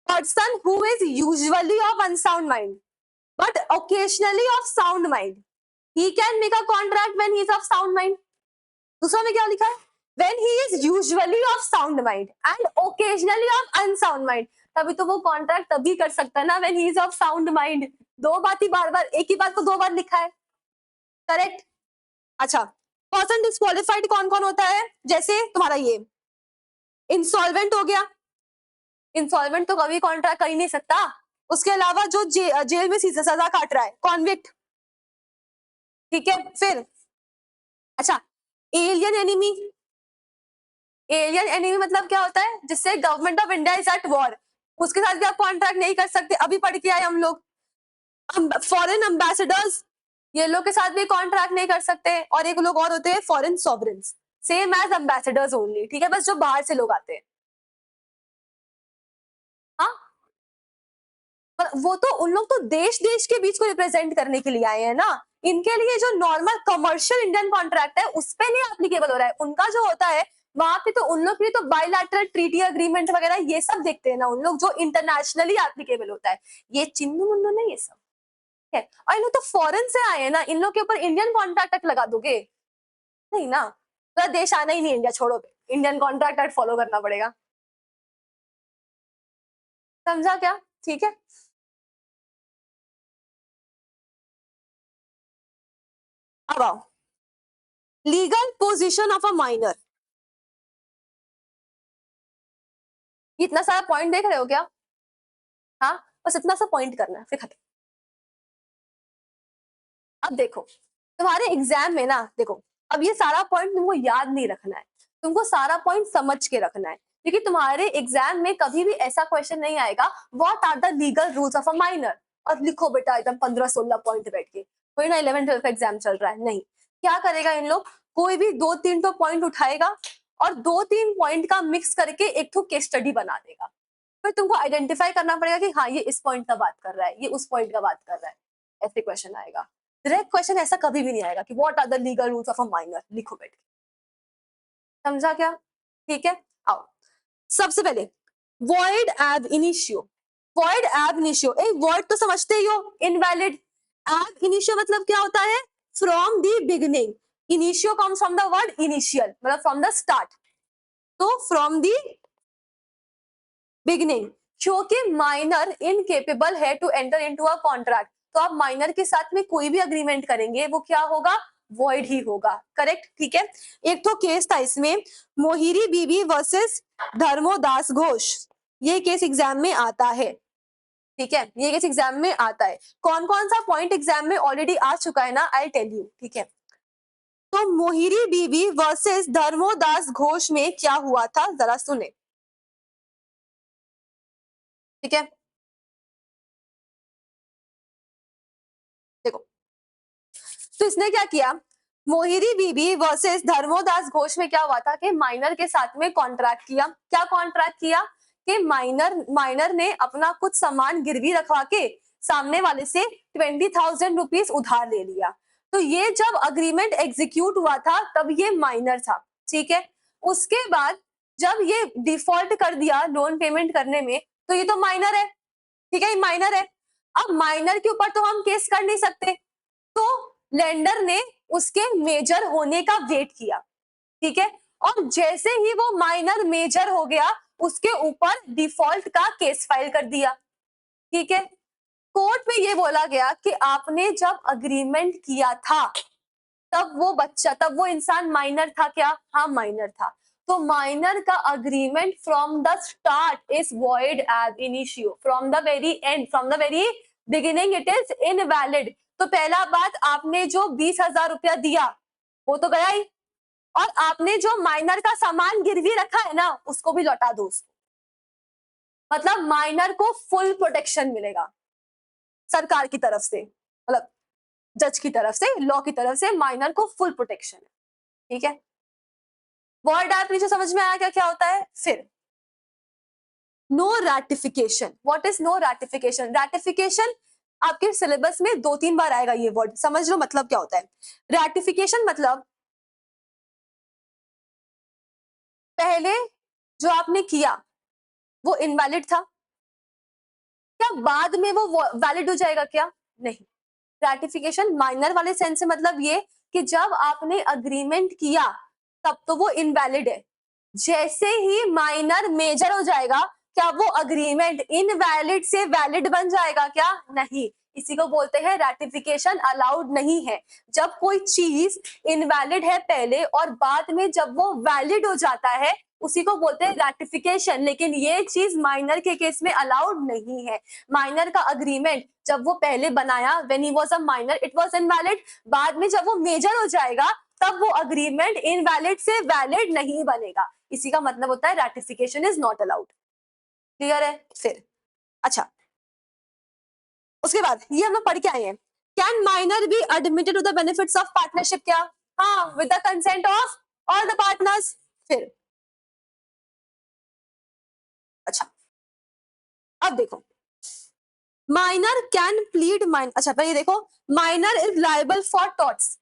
person who is usually of unsound mind but occasionally of sound mind, he can make a contract when he is of sound mind। दूसरा में क्या लिखा है, when he is usually of sound mind and occasionally of unsound mind, तभी तो वो contract तभी कर सकता है ना when he is of sound mind। दो बात ही बार बार, एक ही बात को दो बार लिखा है, करेक्ट। अच्छा, पर्सन डिस्क्वालिफाइड कौन कौन होता है, जैसे तुम्हारा ये इंसॉल्वेंट हो गया, इंसॉल्वेंट तो कभी कॉन्ट्रैक्ट कर ही नहीं सकता। उसके अलावा जो जेल में सजा काट रहा है, कॉन्विक्ट। ठीक है, फिर अच्छा, एलियन एनिमी, एलियन एनिमी मतलब क्या होता है, जिससे government of India is at war, उसके साथ भी आप कॉन्ट्रैक्ट नहीं कर सकते, अभी पढ़ के आए हम लोग। फॉरेन एम्बेसडर्स, ये लोग के साथ भी कॉन्ट्रैक्ट नहीं कर सकते, और एक लोग और होते हैं foreign sovereigns, same as ambassadors only. ठीक है, बस जो बाहर से लोग आते हैं। हाँ, पर वो तो उन लोग तो देश देश के बीच को रिप्रेजेंट करने के लिए आए हैं ना, इनके लिए जो नॉर्मल कमर्शियल इंडियन कॉन्ट्रैक्ट है उस पे नहीं एप्लीकेबल हो रहा है। उनका जो होता है वहां पे तो उन लोग के लिए तो बायलैटरल ट्रीटी अग्रीमेंट वगैरह ये सब देखते हैं ना उन लोग, जो इंटरनेशनली एप्लीकेबल होता है, ये चिन्नू मुन्नू नहीं, ये सब है। और इन लोग तो फॉरेन से आए हैं ना, इन लोग के ऊपर इंडियन कॉन्ट्रैक्ट लगा दोगे, नहीं ना, पूरा देश आना ही नहीं, इंडिया छोड़ो, इंडियन कॉन्ट्रैक्ट फॉलो करना पड़ेगा। समझा क्या? ठीक है, अब आओ, legal position of a minor. इतना सारा पॉइंट देख रहे हो क्या? हाँ, बस इतना सा पॉइंट करना है, फिर खत्म। अब देखो तुम्हारे एग्जाम में ना, देखो अब ये सारा पॉइंट तुमको याद नहीं रखना है, तुमको सारा पॉइंट समझ के रखना है, क्योंकि तुम्हारे एग्जाम में कभी भी ऐसा क्वेश्चन नहीं आएगा what are the legal rules of a minor, और लिखो बेटा एकदम 15-16 पॉइंट बैठ के, कोई ना 11-12 का एग्जाम चल रहा है, नहीं। क्या करेगा इन लोग, कोई भी 2-3 तो पॉइंट उठाएगा और 2-3 पॉइंट का मिक्स करके एक तो केस स्टडी बना देगा, फिर तुमको आइडेंटिफाई करना पड़ेगा कि हाँ ये इस पॉइंट का बात कर रहा है, ये उस पॉइंट का बात कर रहा है, ऐसे क्वेश्चन आएगा। डायरेक्ट क्वेश्चन ऐसा कभी भी नहीं आएगा कि what are the legal rules of a minor, लिखो बैठ के। समझा क्या? ठीक है, आओ सबसे पहले void ab initio, void ab initio, एक void तो समझते ही हो, invalid। ab initio मतलब क्या होता है, from the beginning, initio comes from the word initial, मतलब from the start, तो from the beginning, क्योंकि माइनर इनकेपेबल है to enter into a contract, तो आप माइनर के साथ में कोई भी अग्रीमेंट करेंगे वो क्या होगा, वॉइड ही होगा, करेक्ट। ठीक है, एक तो केस था इसमें, मोहिरी बीबी वर्सेस धर्मोदास घोष, ये केस एग्जाम में आता है। ठीक है, ये केस एग्जाम में आता है, कौन कौन सा पॉइंट एग्जाम में ऑलरेडी आ चुका है ना, आई टेल यू। ठीक है, तो मोहिरी बीबी वर्सेस धर्मोदास घोष में क्या हुआ था, जरा सुने। ठीक है, देखो तो इसने क्या किया, मोहिरी बीबी वर्सेस धर्मोदास घोष में क्या हुआ था कि माइनर के साथ में कॉन्ट्रैक्ट किया, क्या कॉन्ट्रैक्ट किया कि माइनर ने अपना कुछ सामान गिरवी रखवा के सामने वाले से 20,000 रुपीज उधार ले लिया, तो ये जब अग्रीमेंट एग्जीक्यूट हुआ था तब ये माइनर था। ठीक है, उसके बाद जब ये डिफॉल्ट कर दिया लोन पेमेंट करने में, तो ये तो माइनर है। ठीक है, ये माइनर है, अब माइनर के ऊपर तो हम केस कर नहीं सकते, तो लेंडर ने उसके मेजर होने का वेट किया। ठीक है, और जैसे ही वो माइनर मेजर हो गया उसके ऊपर डिफॉल्ट का केस फाइल कर दिया। ठीक है, कोर्ट में ये बोला गया कि आपने जब अग्रीमेंट किया था तब वो बच्चा, तब वो इंसान माइनर था क्या, हाँ माइनर था, तो माइनर का agreement from the start is void ab initio, from the very and, from the very beginning it is invalid. तो पहला बात, आपने जो 20,000 रुपया दिया वो तो गया ही, और आपने जो माइनर का सामान गिरवी रखा है ना उसको भी लौटा दो उसको। मतलब माइनर को फुल प्रोटेक्शन मिलेगा सरकार की तरफ से, मतलब जज की तरफ से, लॉ की तरफ से माइनर को फुल प्रोटेक्शन है। ठीक है, वॉइड एब नीचे समझ में आया क्या क्या होता है। फिर no ratification, what is no ratification? Ratification आपके सिलेबस में 2-3 बार आएगा ये वर्ड, समझ लो मतलब क्या होता है। रैटिफिकेशन मतलब पहले जो आपने किया वो इनवैलिड था, क्या बाद में वो वैलिड हो जाएगा क्या? नहीं। रैटिफिकेशन माइनर वाले सेंस से मतलब ये कि जब आपने अग्रीमेंट किया तब तो वो इनवैलिड है, जैसे ही माइनर मेजर हो जाएगा क्या वो अग्रीमेंट इनवैलिड से वैलिड बन जाएगा क्या? नहीं। इसी को बोलते हैं रैटिफिकेशन अलाउड नहीं है। जब कोई चीज इनवैलिड है पहले और बाद में जब वो वैलिड हो जाता है उसी को बोलते हैं रैटिफिकेशन, लेकिन ये चीज माइनर के केस में अलाउड नहीं है। माइनर का अग्रीमेंट जब वो पहले बनाया when he was a minor it was invalid, बाद में जब वो मेजर हो जाएगा तब वो अग्रीमेंट इनवैलिड से वैलिड नहीं बनेगा। इसी का मतलब होता है ratification is not allowed. Clear है? फिर अच्छा, उसके बाद ये हम लोग पढ़ के आए हैं, can minor be admitted to the benefits of partnership? क्या? हाँ, with the consent of all the partners. फिर अच्छा, अब देखो माइनर कैन प्लीड माइन, अच्छा पहले देखो, minor is liable for torts.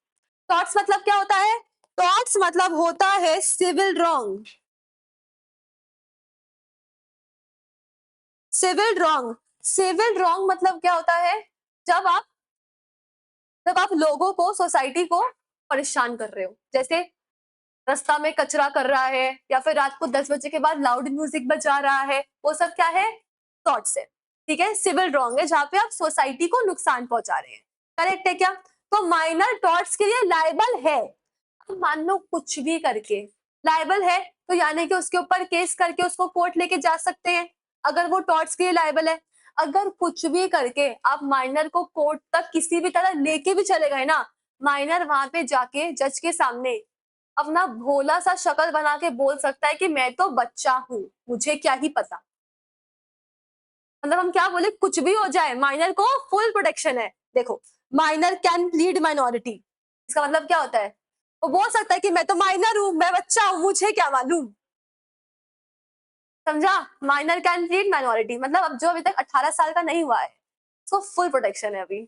Torts मतलब क्या होता है? टॉर्ट्स मतलब होता है civil wrong. Civil wrong, civil wrong मतलब क्या होता है? जब आप जब आप लोगों को, सोसाइटी को परेशान कर रहे हो, जैसे रास्ता में कचरा कर रहा है या फिर रात को 10 बजे के बाद लाउड म्यूजिक बजा रहा है, वो सब क्या है? थॉट्स है। ठीक है, सिविल रॉन्ग है जहां पे आप सोसाइटी को नुकसान पहुंचा रहे हैं। करेक्ट है क्या? तो माइनर टॉर्ट्स के लिए लायबल है। अब मान लो कुछ भी करके लायबल है तो यानी कि उसके ऊपर केस करके उसको कोर्ट लेके जा सकते हैं अगर वो टॉर्ट्स के लिए लायबल है। अगर कुछ भी करके आप माइनर को कोर्ट तक किसी भी तरह लेके भी चले गए ना, माइनर वहां पे जाके जज के सामने अपना भोला सा शक्ल बना के बोल सकता है कि मैं तो बच्चा हूं, मुझे क्या ही पता। मतलब हम क्या बोले, कुछ भी हो जाए माइनर को फुल प्रोटेक्शन है। देखो, माइनर कैन प्लीड माइनॉरिटी, इसका मतलब क्या होता है? वो बोल सकता है कि मैं तो माइनर हूं, मैं बच्चा हूं, मुझे क्या मालूम। समझा? माइनर कैन प्लीड माइनॉरिटी मतलब अब जो अभी तक 18 साल का नहीं हुआ है उसको फुल प्रोटेक्शन है अभी।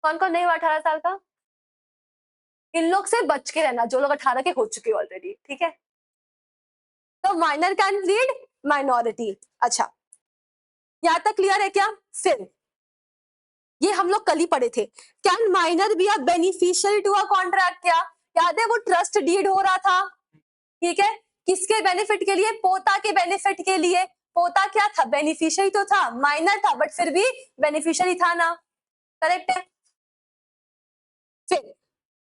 कौन कौन नहीं हुआ 18 साल का? इन लोग से बच के रहना जो लोग 18 के हो चुके ऑलरेडी। ठीक है, तो माइनर कैन प्लीड माइनॉरिटी। अच्छा, यहां तक क्लियर है क्या? फिर ये हम लोग कल ही पढ़े थे, can minor be a beneficial to a contract? क्या याद है? वो ट्रस्ट डीड हो रहा था। ठीक है, किसके बेनिफिट के लिए? पोता के बेनिफिट के लिए। पोता क्या था? बेनिफिशियरी तो था, माइनर था बट फिर भी बेनिफिशियरी था ना। करेक्ट है। फिर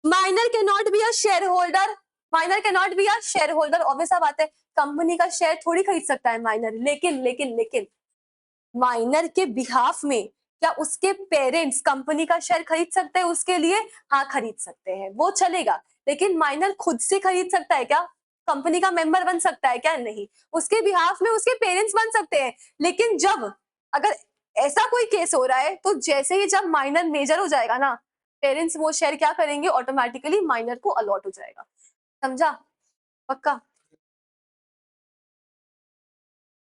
माइनर के not be a share holder, minor के not be a share holder, obvious बात है, कंपनी का शेयर थोड़ी खरीद सकता है माइनर। लेकिन लेकिन लेकिन माइनर के बिहाफ में क्या उसके पेरेंट्स कंपनी का शेयर खरीद सकते हैं उसके लिए? हाँ, खरीद सकते हैं, वो चलेगा। लेकिन माइनर खुद से खरीद सकता है क्या? कंपनी का मेंबर बन सकता है क्या? नहीं। उसके बिहाफ में उसके पेरेंट्स बन सकते हैं। लेकिन जब अगर ऐसा कोई केस हो रहा है तो जैसे ही जब माइनर मेजर हो जाएगा ना, पेरेंट्स वो शेयर क्या करेंगे? ऑटोमेटिकली माइनर को अलॉट हो जाएगा। समझा? पक्का?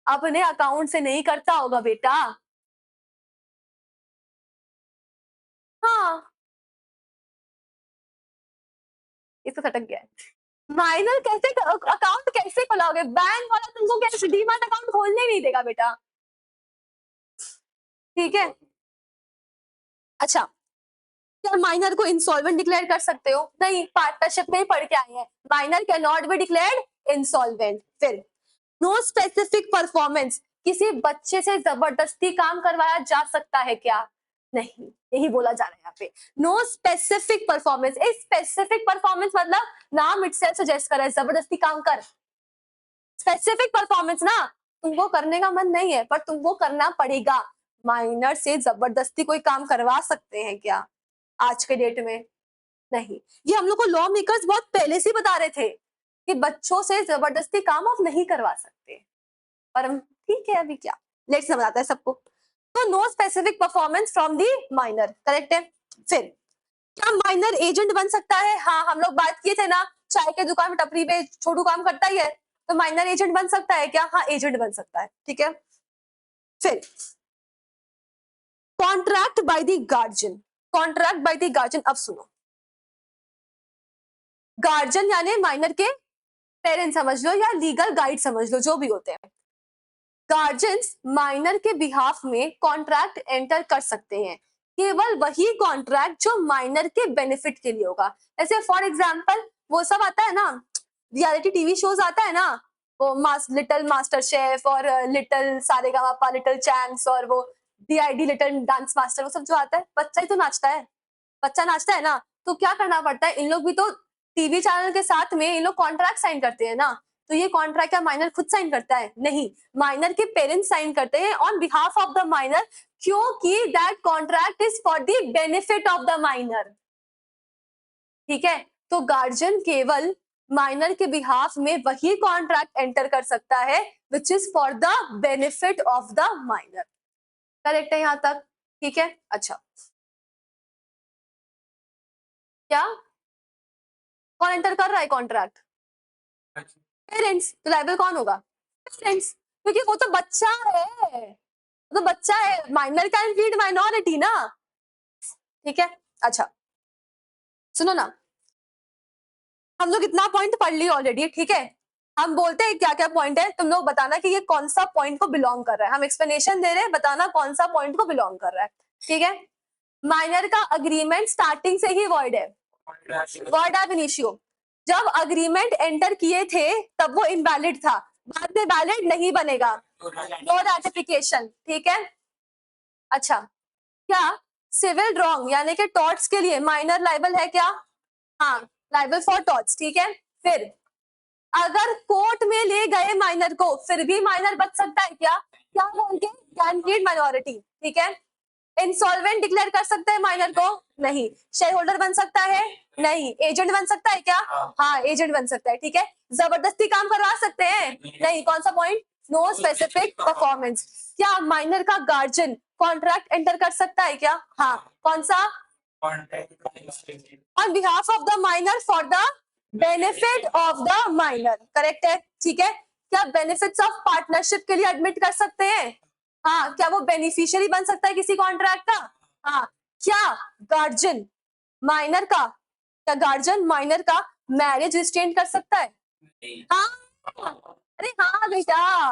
अपने अकाउंट से नहीं करता होगा बेटा। हाँ, ये तो खटक गया है। माइनर कैसे अकाउंट कैसे खोलोगे? बैंक वाला तुमको कैसे डीमैट अकाउंट खोलने नहीं देगा बेटा। ठीक है, अच्छा, क्या माइनर को इंसॉल्वेंट डिक्लेयर कर सकते हो? नहीं, पार्टनरशिप में ही पढ़ के आए हैं, minor can not be declared insolvent. फिर नो स्पेसिफिक परफॉर्मेंस, किसी बच्चे से जबरदस्ती काम करवाया जा सकता है क्या? नहीं, यही बोला जा रहा है यहाँ पे। No specific performance, specific performance मतलब नाम इटसेल्फ सजेस्ट कर रहा है, जबरदस्ती काम कर। स्पेसिफिक परफॉर्मेंस ना, तुमको करने का मन नहीं है पर तुमको करना पड़ेगा। माइनर से जबरदस्ती कोई काम करवा सकते हैं क्या आज के डेट में? नहीं। ये हम लोग को लॉ मेकर्स बहुत पहले से बता रहे थे कि बच्चों से जबरदस्ती काम आप नहीं करवा सकते, पर हम ठीक है अभी क्या, लेट्स बताता है सबको। तो no specific performance from the minor, correct है। फिर क्या माइनर एजेंट बन सकता है? हाँ, हम लोग बात किए थे ना, चाय के दुकान में टपरी पे छोटू काम करता ही है, तो माइनर एजेंट बन सकता है क्या? हाँ, एजेंट बन सकता है, ठीक है। फिर contract by the guardian, contract by the guardian, अब सुनो। गार्जियन यानी माइनर के पेरेंट्स समझ लो या लीगल गाइड समझ लो, जो भी होते हैं। गार्जियंस माइनर के बिहाफ में कॉन्ट्रैक्ट एंटर कर सकते हैं, केवल वही कॉन्ट्रैक्ट जो माइनर के बेनिफिट के लिए होगा। जैसे फॉर एग्जांपल वो सब आता है ना, रियलिटी टीवी शोज आता है ना, वो लिटिल मास्टर शेफ और लिटिल सारेगामापा, लिटिल चैम्प्स और वो डीआईडी लिटिल डांस मास्टर, वो सब जो आता है, बच्चा ही तो नाचता है, बच्चा नाचता है ना, तो क्या करना पड़ता है, इन लोग भी तो टीवी चैनल के साथ में इन लोग कॉन्ट्रैक्ट साइन करते हैं ना। तो ये कॉन्ट्रैक्ट क्या माइनर खुद साइन करता है? नहीं, माइनर के पेरेंट्स साइन करते हैं on behalf of the minor, क्योंकि that contract is for the benefit of the minor, ठीक है। तो गार्जियन केवल माइनर के बिहाफ में वही कॉन्ट्रैक्ट एंटर कर सकता है which is for the benefit of the minor, correct है यहां तक? ठीक है। अच्छा, क्या कौन एंटर कर रहा है कॉन्ट्रैक्ट? पेरेंट्स। तो लाइबल कौन होगा? पेरेंट्स, क्योंकि वो तो बच्चा है, वो तो बच्चा है, माइनर कैन प्लीड माइनॉरिटी ना, ठीक है। अच्छा, सुनो ना, हम लोग इतना पॉइंट पढ़ लिए ऑलरेडी, ठीक है। हम बोलते हैं क्या क्या पॉइंट है, तुम लोग बताना कि ये कौन सा पॉइंट को बिलोंग कर रहा है, हम एक्सप्लेनेशन दे रहे हैं, बताना कौन सा पॉइंट को बिलोंग कर रहा है, ठीक है। माइनर का अग्रीमेंट स्टार्टिंग से ही वॉइड है, वॉइड एब इनिशियो। जब अग्रीमेंट एंटर किए थे तब वो इनवैलिड था, बाद में वैलिड नहीं बनेगा, नो रैटिफिकेशन, ठीक है। अच्छा, क्या सिविल रॉन्ग यानी कि टॉर्ट्स के लिए माइनर लाइबल है क्या? हाँ, लाइबल फॉर टॉर्ट्स, ठीक है। फिर अगर कोर्ट में ले गए माइनर को फिर भी माइनर बच सकता है क्या? क्या बोल के? कैन प्लीड माइनॉरिटी, ठीक है। इंसॉल्वेंट डिक्लेयर कर सकते हैं माइनर को? नहीं। शेयर होल्डर बन सकता है? नहीं। एजेंट बन सकता है क्या? हाँ, एजेंट बन सकता है, ठीक है। जबरदस्ती काम करवा सकते हैं? नहीं। कौन सा पॉइंट? No specific performance. क्या माइनर का गार्जियन कॉन्ट्रैक्ट एंटर कर सकता है क्या? हाँ। कौन सा? On behalf of the minor for the benefit of the minor, correct है, ठीक है। क्या बेनिफिट्स ऑफ पार्टनरशिप के लिए एडमिट कर सकते हैं? हाँ। क्या वो बेनिफिशियरी बन सकता है किसी कॉन्ट्रैक्ट का? हाँ। क्या गार्जियन माइनर का, क्या गार्जियन माइनर का मैरिज रिस्ट्रेंट कर सकता है? हाँ, अरे हाँ बेटा,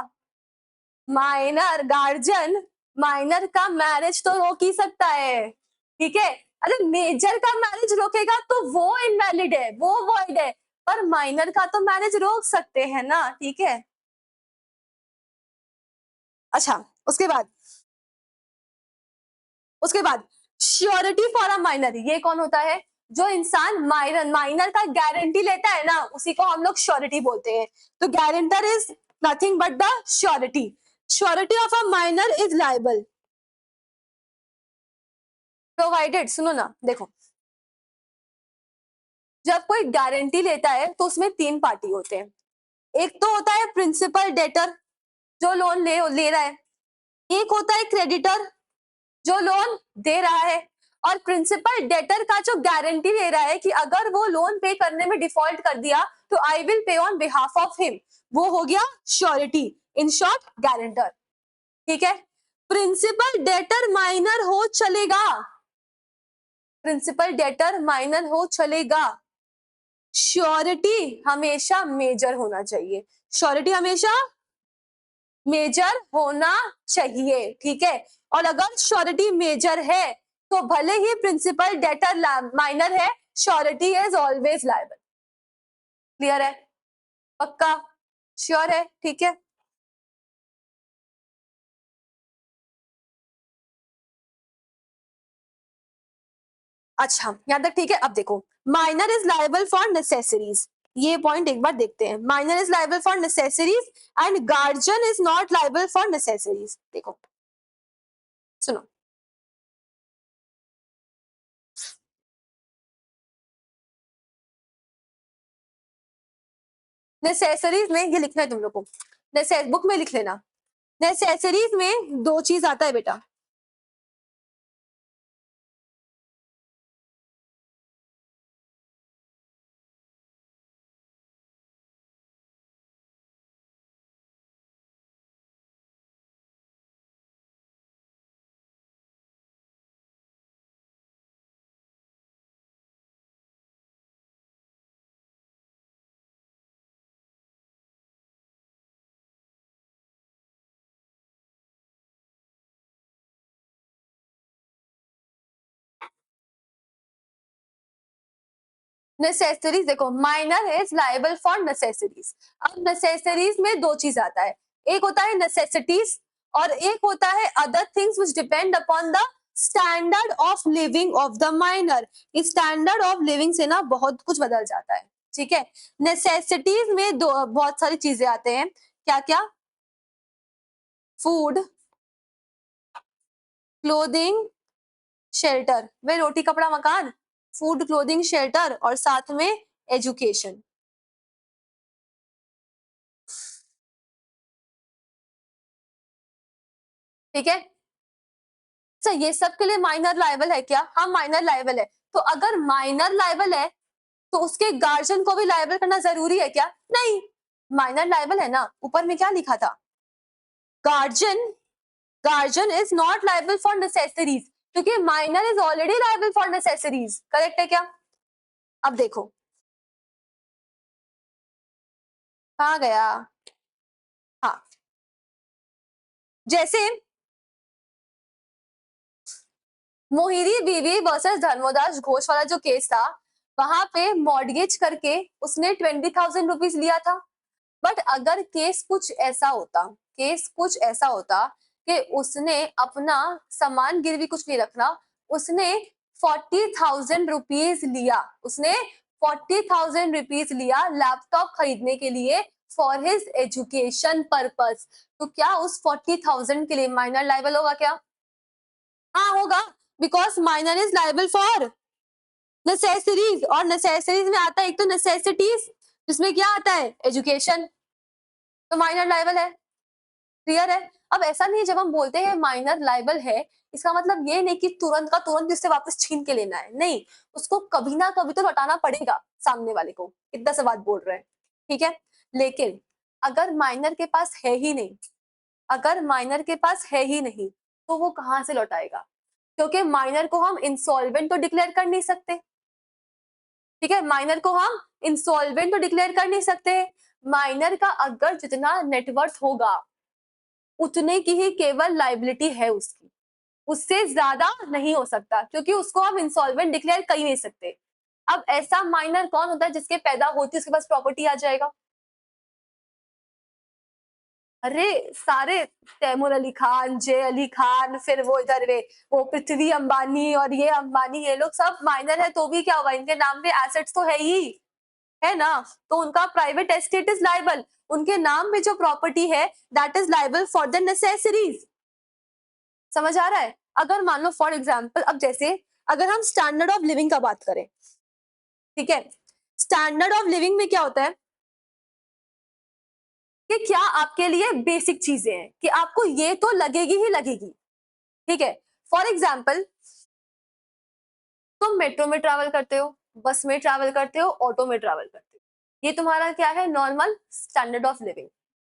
माइनर गार्जियन माइनर का मैरिज तो रोक ही सकता है, ठीक है। अरे मेजर का मैरिज रोकेगा तो वो इनवैलिड है, वो वॉइड है, पर माइनर का तो मैरिज रोक सकते हैं ना, ठीक है। अच्छा, उसके बाद, उसके बाद श्योरिटी फॉर अ माइनर, ये कौन होता है? जो इंसान माइनर माइनर का गारंटी लेता है ना, उसी को हम लोग श्योरिटी बोलते हैं। तो guarantor is nothing but the surety. Surety of a minor is liable provided, सुनो ना, देखो, जब कोई गारंटी लेता है तो उसमें तीन पार्टी होते हैं। एक तो होता है प्रिंसिपल डेटर, जो लोन ले रहा है। एक होता है क्रेडिटर, जो लोन दे रहा है। और प्रिंसिपल डेटर का जो गारंटी ले रहा है कि अगर वो लोन पे करने में डिफॉल्ट कर दिया तो I will pay on behalf of him, वो हो गया श्योरिटी, इन शॉर्ट गारंटर, ठीक है। प्रिंसिपल डेटर माइनर हो चलेगा, प्रिंसिपल डेटर माइनर हो चलेगा, श्योरिटी हमेशा मेजर होना चाहिए, श्योरिटी हमेशा मेजर होना चाहिए, ठीक है। और अगर श्योरिटी मेजर है तो भले ही प्रिंसिपल डेटर माइनर है, surety is always liable. Clear है? पक्का श्योर है? ठीक है। अच्छा, यहाँ तक ठीक है। अब देखो, minor is liable for necessaries, ये पॉइंट एक बार देखते हैं। Minor is liable for necessaries and guardian is not liable for necessaries. देखो सुनो, नेसेसरीज में ये लिखना है तुम लोग को, बुक में लिख लेना। नेसेसरीज में दो चीज आता है बेटा, नेसेसरीज। देखो, minor is liable for necessaries. अब नेसेसरीज में दो चीज आता है, एक होता है नेसेसिटीज और एक होता है other things which depend upon the standard of living of the minor. इस स्टैंडर्ड ऑफ लिविंग से ना बहुत कुछ बदल जाता है, ठीक है। नेसेसिटीज में दो बहुत सारी चीजें आते हैं, क्या क्या? Food, clothing, shelter. वे रोटी कपड़ा मकान, फूड क्लोथिंग शेल्टर और साथ में एजुकेशन, ठीक है। अच्छा, ये सब के लिए माइनर लायबल है क्या? हाँ, माइनर लायबल है। तो अगर माइनर लायबल है तो उसके गार्जियन को भी लायबल करना जरूरी है क्या? नहीं, माइनर लायबल है ना। ऊपर में क्या लिखा था? Guardian, guardian is not liable for necessaries, क्योंकि minor is already liable for necessaries. Correct है क्या? अब देखो कहा गया। हाँ, जैसे मोहिरी बीवी वर्सेस धर्मोदास घोष वाला जो केस था, वहां पे मॉर्गेज करके उसने 20,000 रुपीज लिया था। बट अगर केस कुछ ऐसा होता, केस कुछ ऐसा होता कि उसने अपना सामान गिरवी कुछ नहीं रखना, उसने 40,000 रुपीज लिया, उसने 40,000 रुपीज लिया लैपटॉप खरीदने के लिए फॉर हिज एजुकेशन पर्पस, तो क्या उस 40,000 के लिए माइनर लायबल होगा क्या? हाँ होगा, because minor is liable for necessaries, और नेसेसरीज में आता है एक तो नेसेसिटीज, जिसमें क्या आता है? एजुकेशन, तो माइनर लायबल है। क्लियर है? अब ऐसा नहीं है जब हम बोलते हैं माइनर लायबल है, इसका मतलब ये नहीं कि तुरंत का तुरंत उससे वापस छीन के लेना है, नहीं, उसको कभी ना कभी तो लौटाना पड़ेगा सामने वाले को, इतना सा बात बोल रहे हैं, ठीक है। लेकिन अगर माइनर के पास है ही नहीं, अगर माइनर के पास है ही नहीं, तो वो कहां से लौटाएगा? क्योंकि माइनर को हम इंसॉल्वेंट तो डिक्लेयर कर नहीं सकते, ठीक है। माइनर को हम इंसॉल्वेंट तो डिक्लेयर कर नहीं सकते। माइनर का अगर जितना नेटवर्थ होगा उतने की ही केवल लाइबिलिटी है उसकी, उससे ज्यादा नहीं हो सकता, क्योंकि उसको हम इंसॉल्वेंट डिक्लेयर कर ही नहीं सकते। अब ऐसा माइनर कौन होता है जिसके पैदा होती है उसके पास प्रॉपर्टी आ जाएगा? अरे सारे, तैमूर अली खान, जय अली खान, फिर वो इधर वे वो पृथ्वी अंबानी और ये अंबानी, ये लोग सब माइनर है तो भी क्या हुआ, इनके नाम पे एसेट्स तो है ही, है ना। तो उनका प्राइवेट एस्टेट इज लायबल, उनके नाम में जो प्रॉपर्टी है that is liable for the necessaries. समझ आ रहा है? अगर मान लो फॉर एग्जाम्पल, अब जैसे अगर हम स्टैंडर्ड ऑफ लिविंग का बात करें, ठीक है, स्टैंडर्ड ऑफ लिविंग में क्या होता है कि क्या आपके लिए बेसिक चीजें हैं कि आपको ये तो लगेगी ही लगेगी, ठीक है। फॉर एग्जाम्पल, तुम मेट्रो में ट्रैवल करते हो, बस में ट्रैवल करते हो, ऑटो में ट्रैवल करते हो, ये तुम्हारा क्या है? नॉर्मल स्टैंडर्ड ऑफ लिविंग,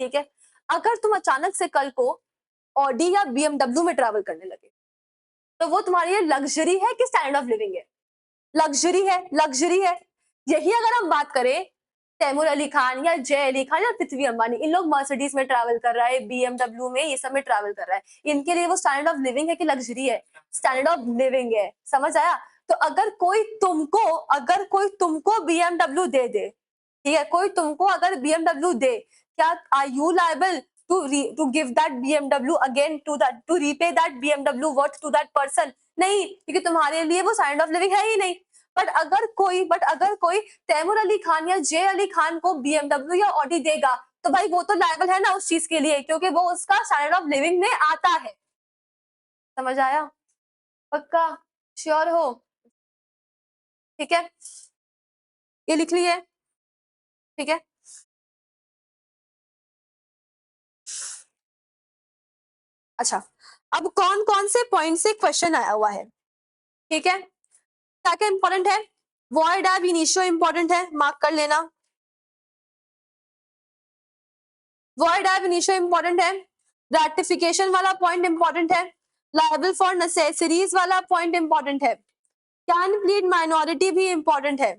ठीक है। अगर तुम अचानक से कल को ऑडी या बीएमडब्ल्यू में ट्रैवल करने लगे, तो वो तुम्हारे लिए लग्जरी है कि स्टैंडर्ड ऑफ लिविंग है? लग्जरी है, लग्जरी है। यही अगर हम बात करें तैमूर अली खान या जय अली खान या पृथ्वी अंबानी, इन लोग मर्सिडीज में ट्रैवल कर रहा है, बीएमडब्ल्यू में, ये सब में ट्रैवल कर रहा है, इनके लिए वो स्टैंडर्ड ऑफ लिविंग है कि लग्जरी है? स्टैंडर्ड ऑफ लिविंग है। समझ आया? तो अगर कोई तुमको बीएमडब्ल्यू दे दे, ठीक है, कोई तुमको अगर बीएमडब्ल्यू दे, क्या are you liable to give that BMW again to repay that BMW worth to that person, नहीं, क्योंकि तुम्हारे लिए वो स्टैंडर्ड ऑफ लिविंग है ही नहीं। बट अगर कोई तैमूर अली खान या जे अली खान को BMW या ऑडी देगा तो भाई वो तो लायबल है ना उस चीज के लिए, क्योंकि वो उसका स्टैंडर्ड ऑफ लिविंग में आता है। समझ आया? पक्का? श्योर हो? ठीक है, ये लिख लिए? ठीक है, अच्छा, अब कौन कौन से पॉइंट से क्वेश्चन आया हुआ है, ठीक है, क्या क्या इंपॉर्टेंट है? वॉइड एब इनिशियो इंपॉर्टेंट है, मार्क कर लेना। वॉइड एब इनिशियो इंपॉर्टेंट है। रैटिफिकेशन वाला पॉइंट इंपॉर्टेंट है। लायबल फॉर नेसेसरीज वाला पॉइंट इंपॉर्टेंट है। कैन प्लीड माइनॉरिटी भी इंपॉर्टेंट है।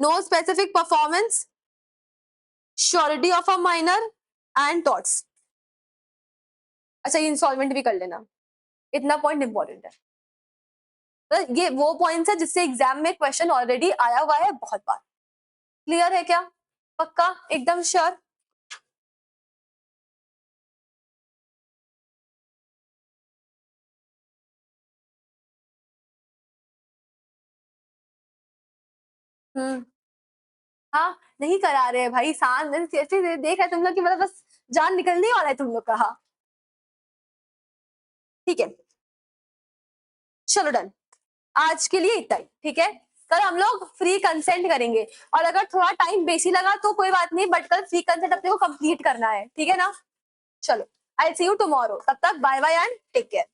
No specific performance, surety of a minor and torts. अच्छा, ये इंस्टॉलमेंट भी कर लेना, इतना पॉइंट इंपॉर्टेंट है। तो ये वो पॉइंट्स है जिससे एग्जाम में क्वेश्चन ऑलरेडी आया हुआ है बहुत बार। क्लियर है क्या? पक्का? एकदम श्योर? हाँ, नहीं करा रहे भाई, शांत ऐसे देख रहे तुम लोग कि मतलब बस जान निकलने वाला है तुम लोग का। हाँ ठीक है, चलो डन, आज के लिए इतना ही, ठीक है। कल हम लोग फ्री कंसेंट करेंगे, और अगर थोड़ा टाइम बेसी लगा तो कोई बात नहीं, बट कल फ्री कंसेंट अपने को कंप्लीट करना है, ठीक है ना। चलो, आई सी यू टुमारो, तब तक bye bye and take care.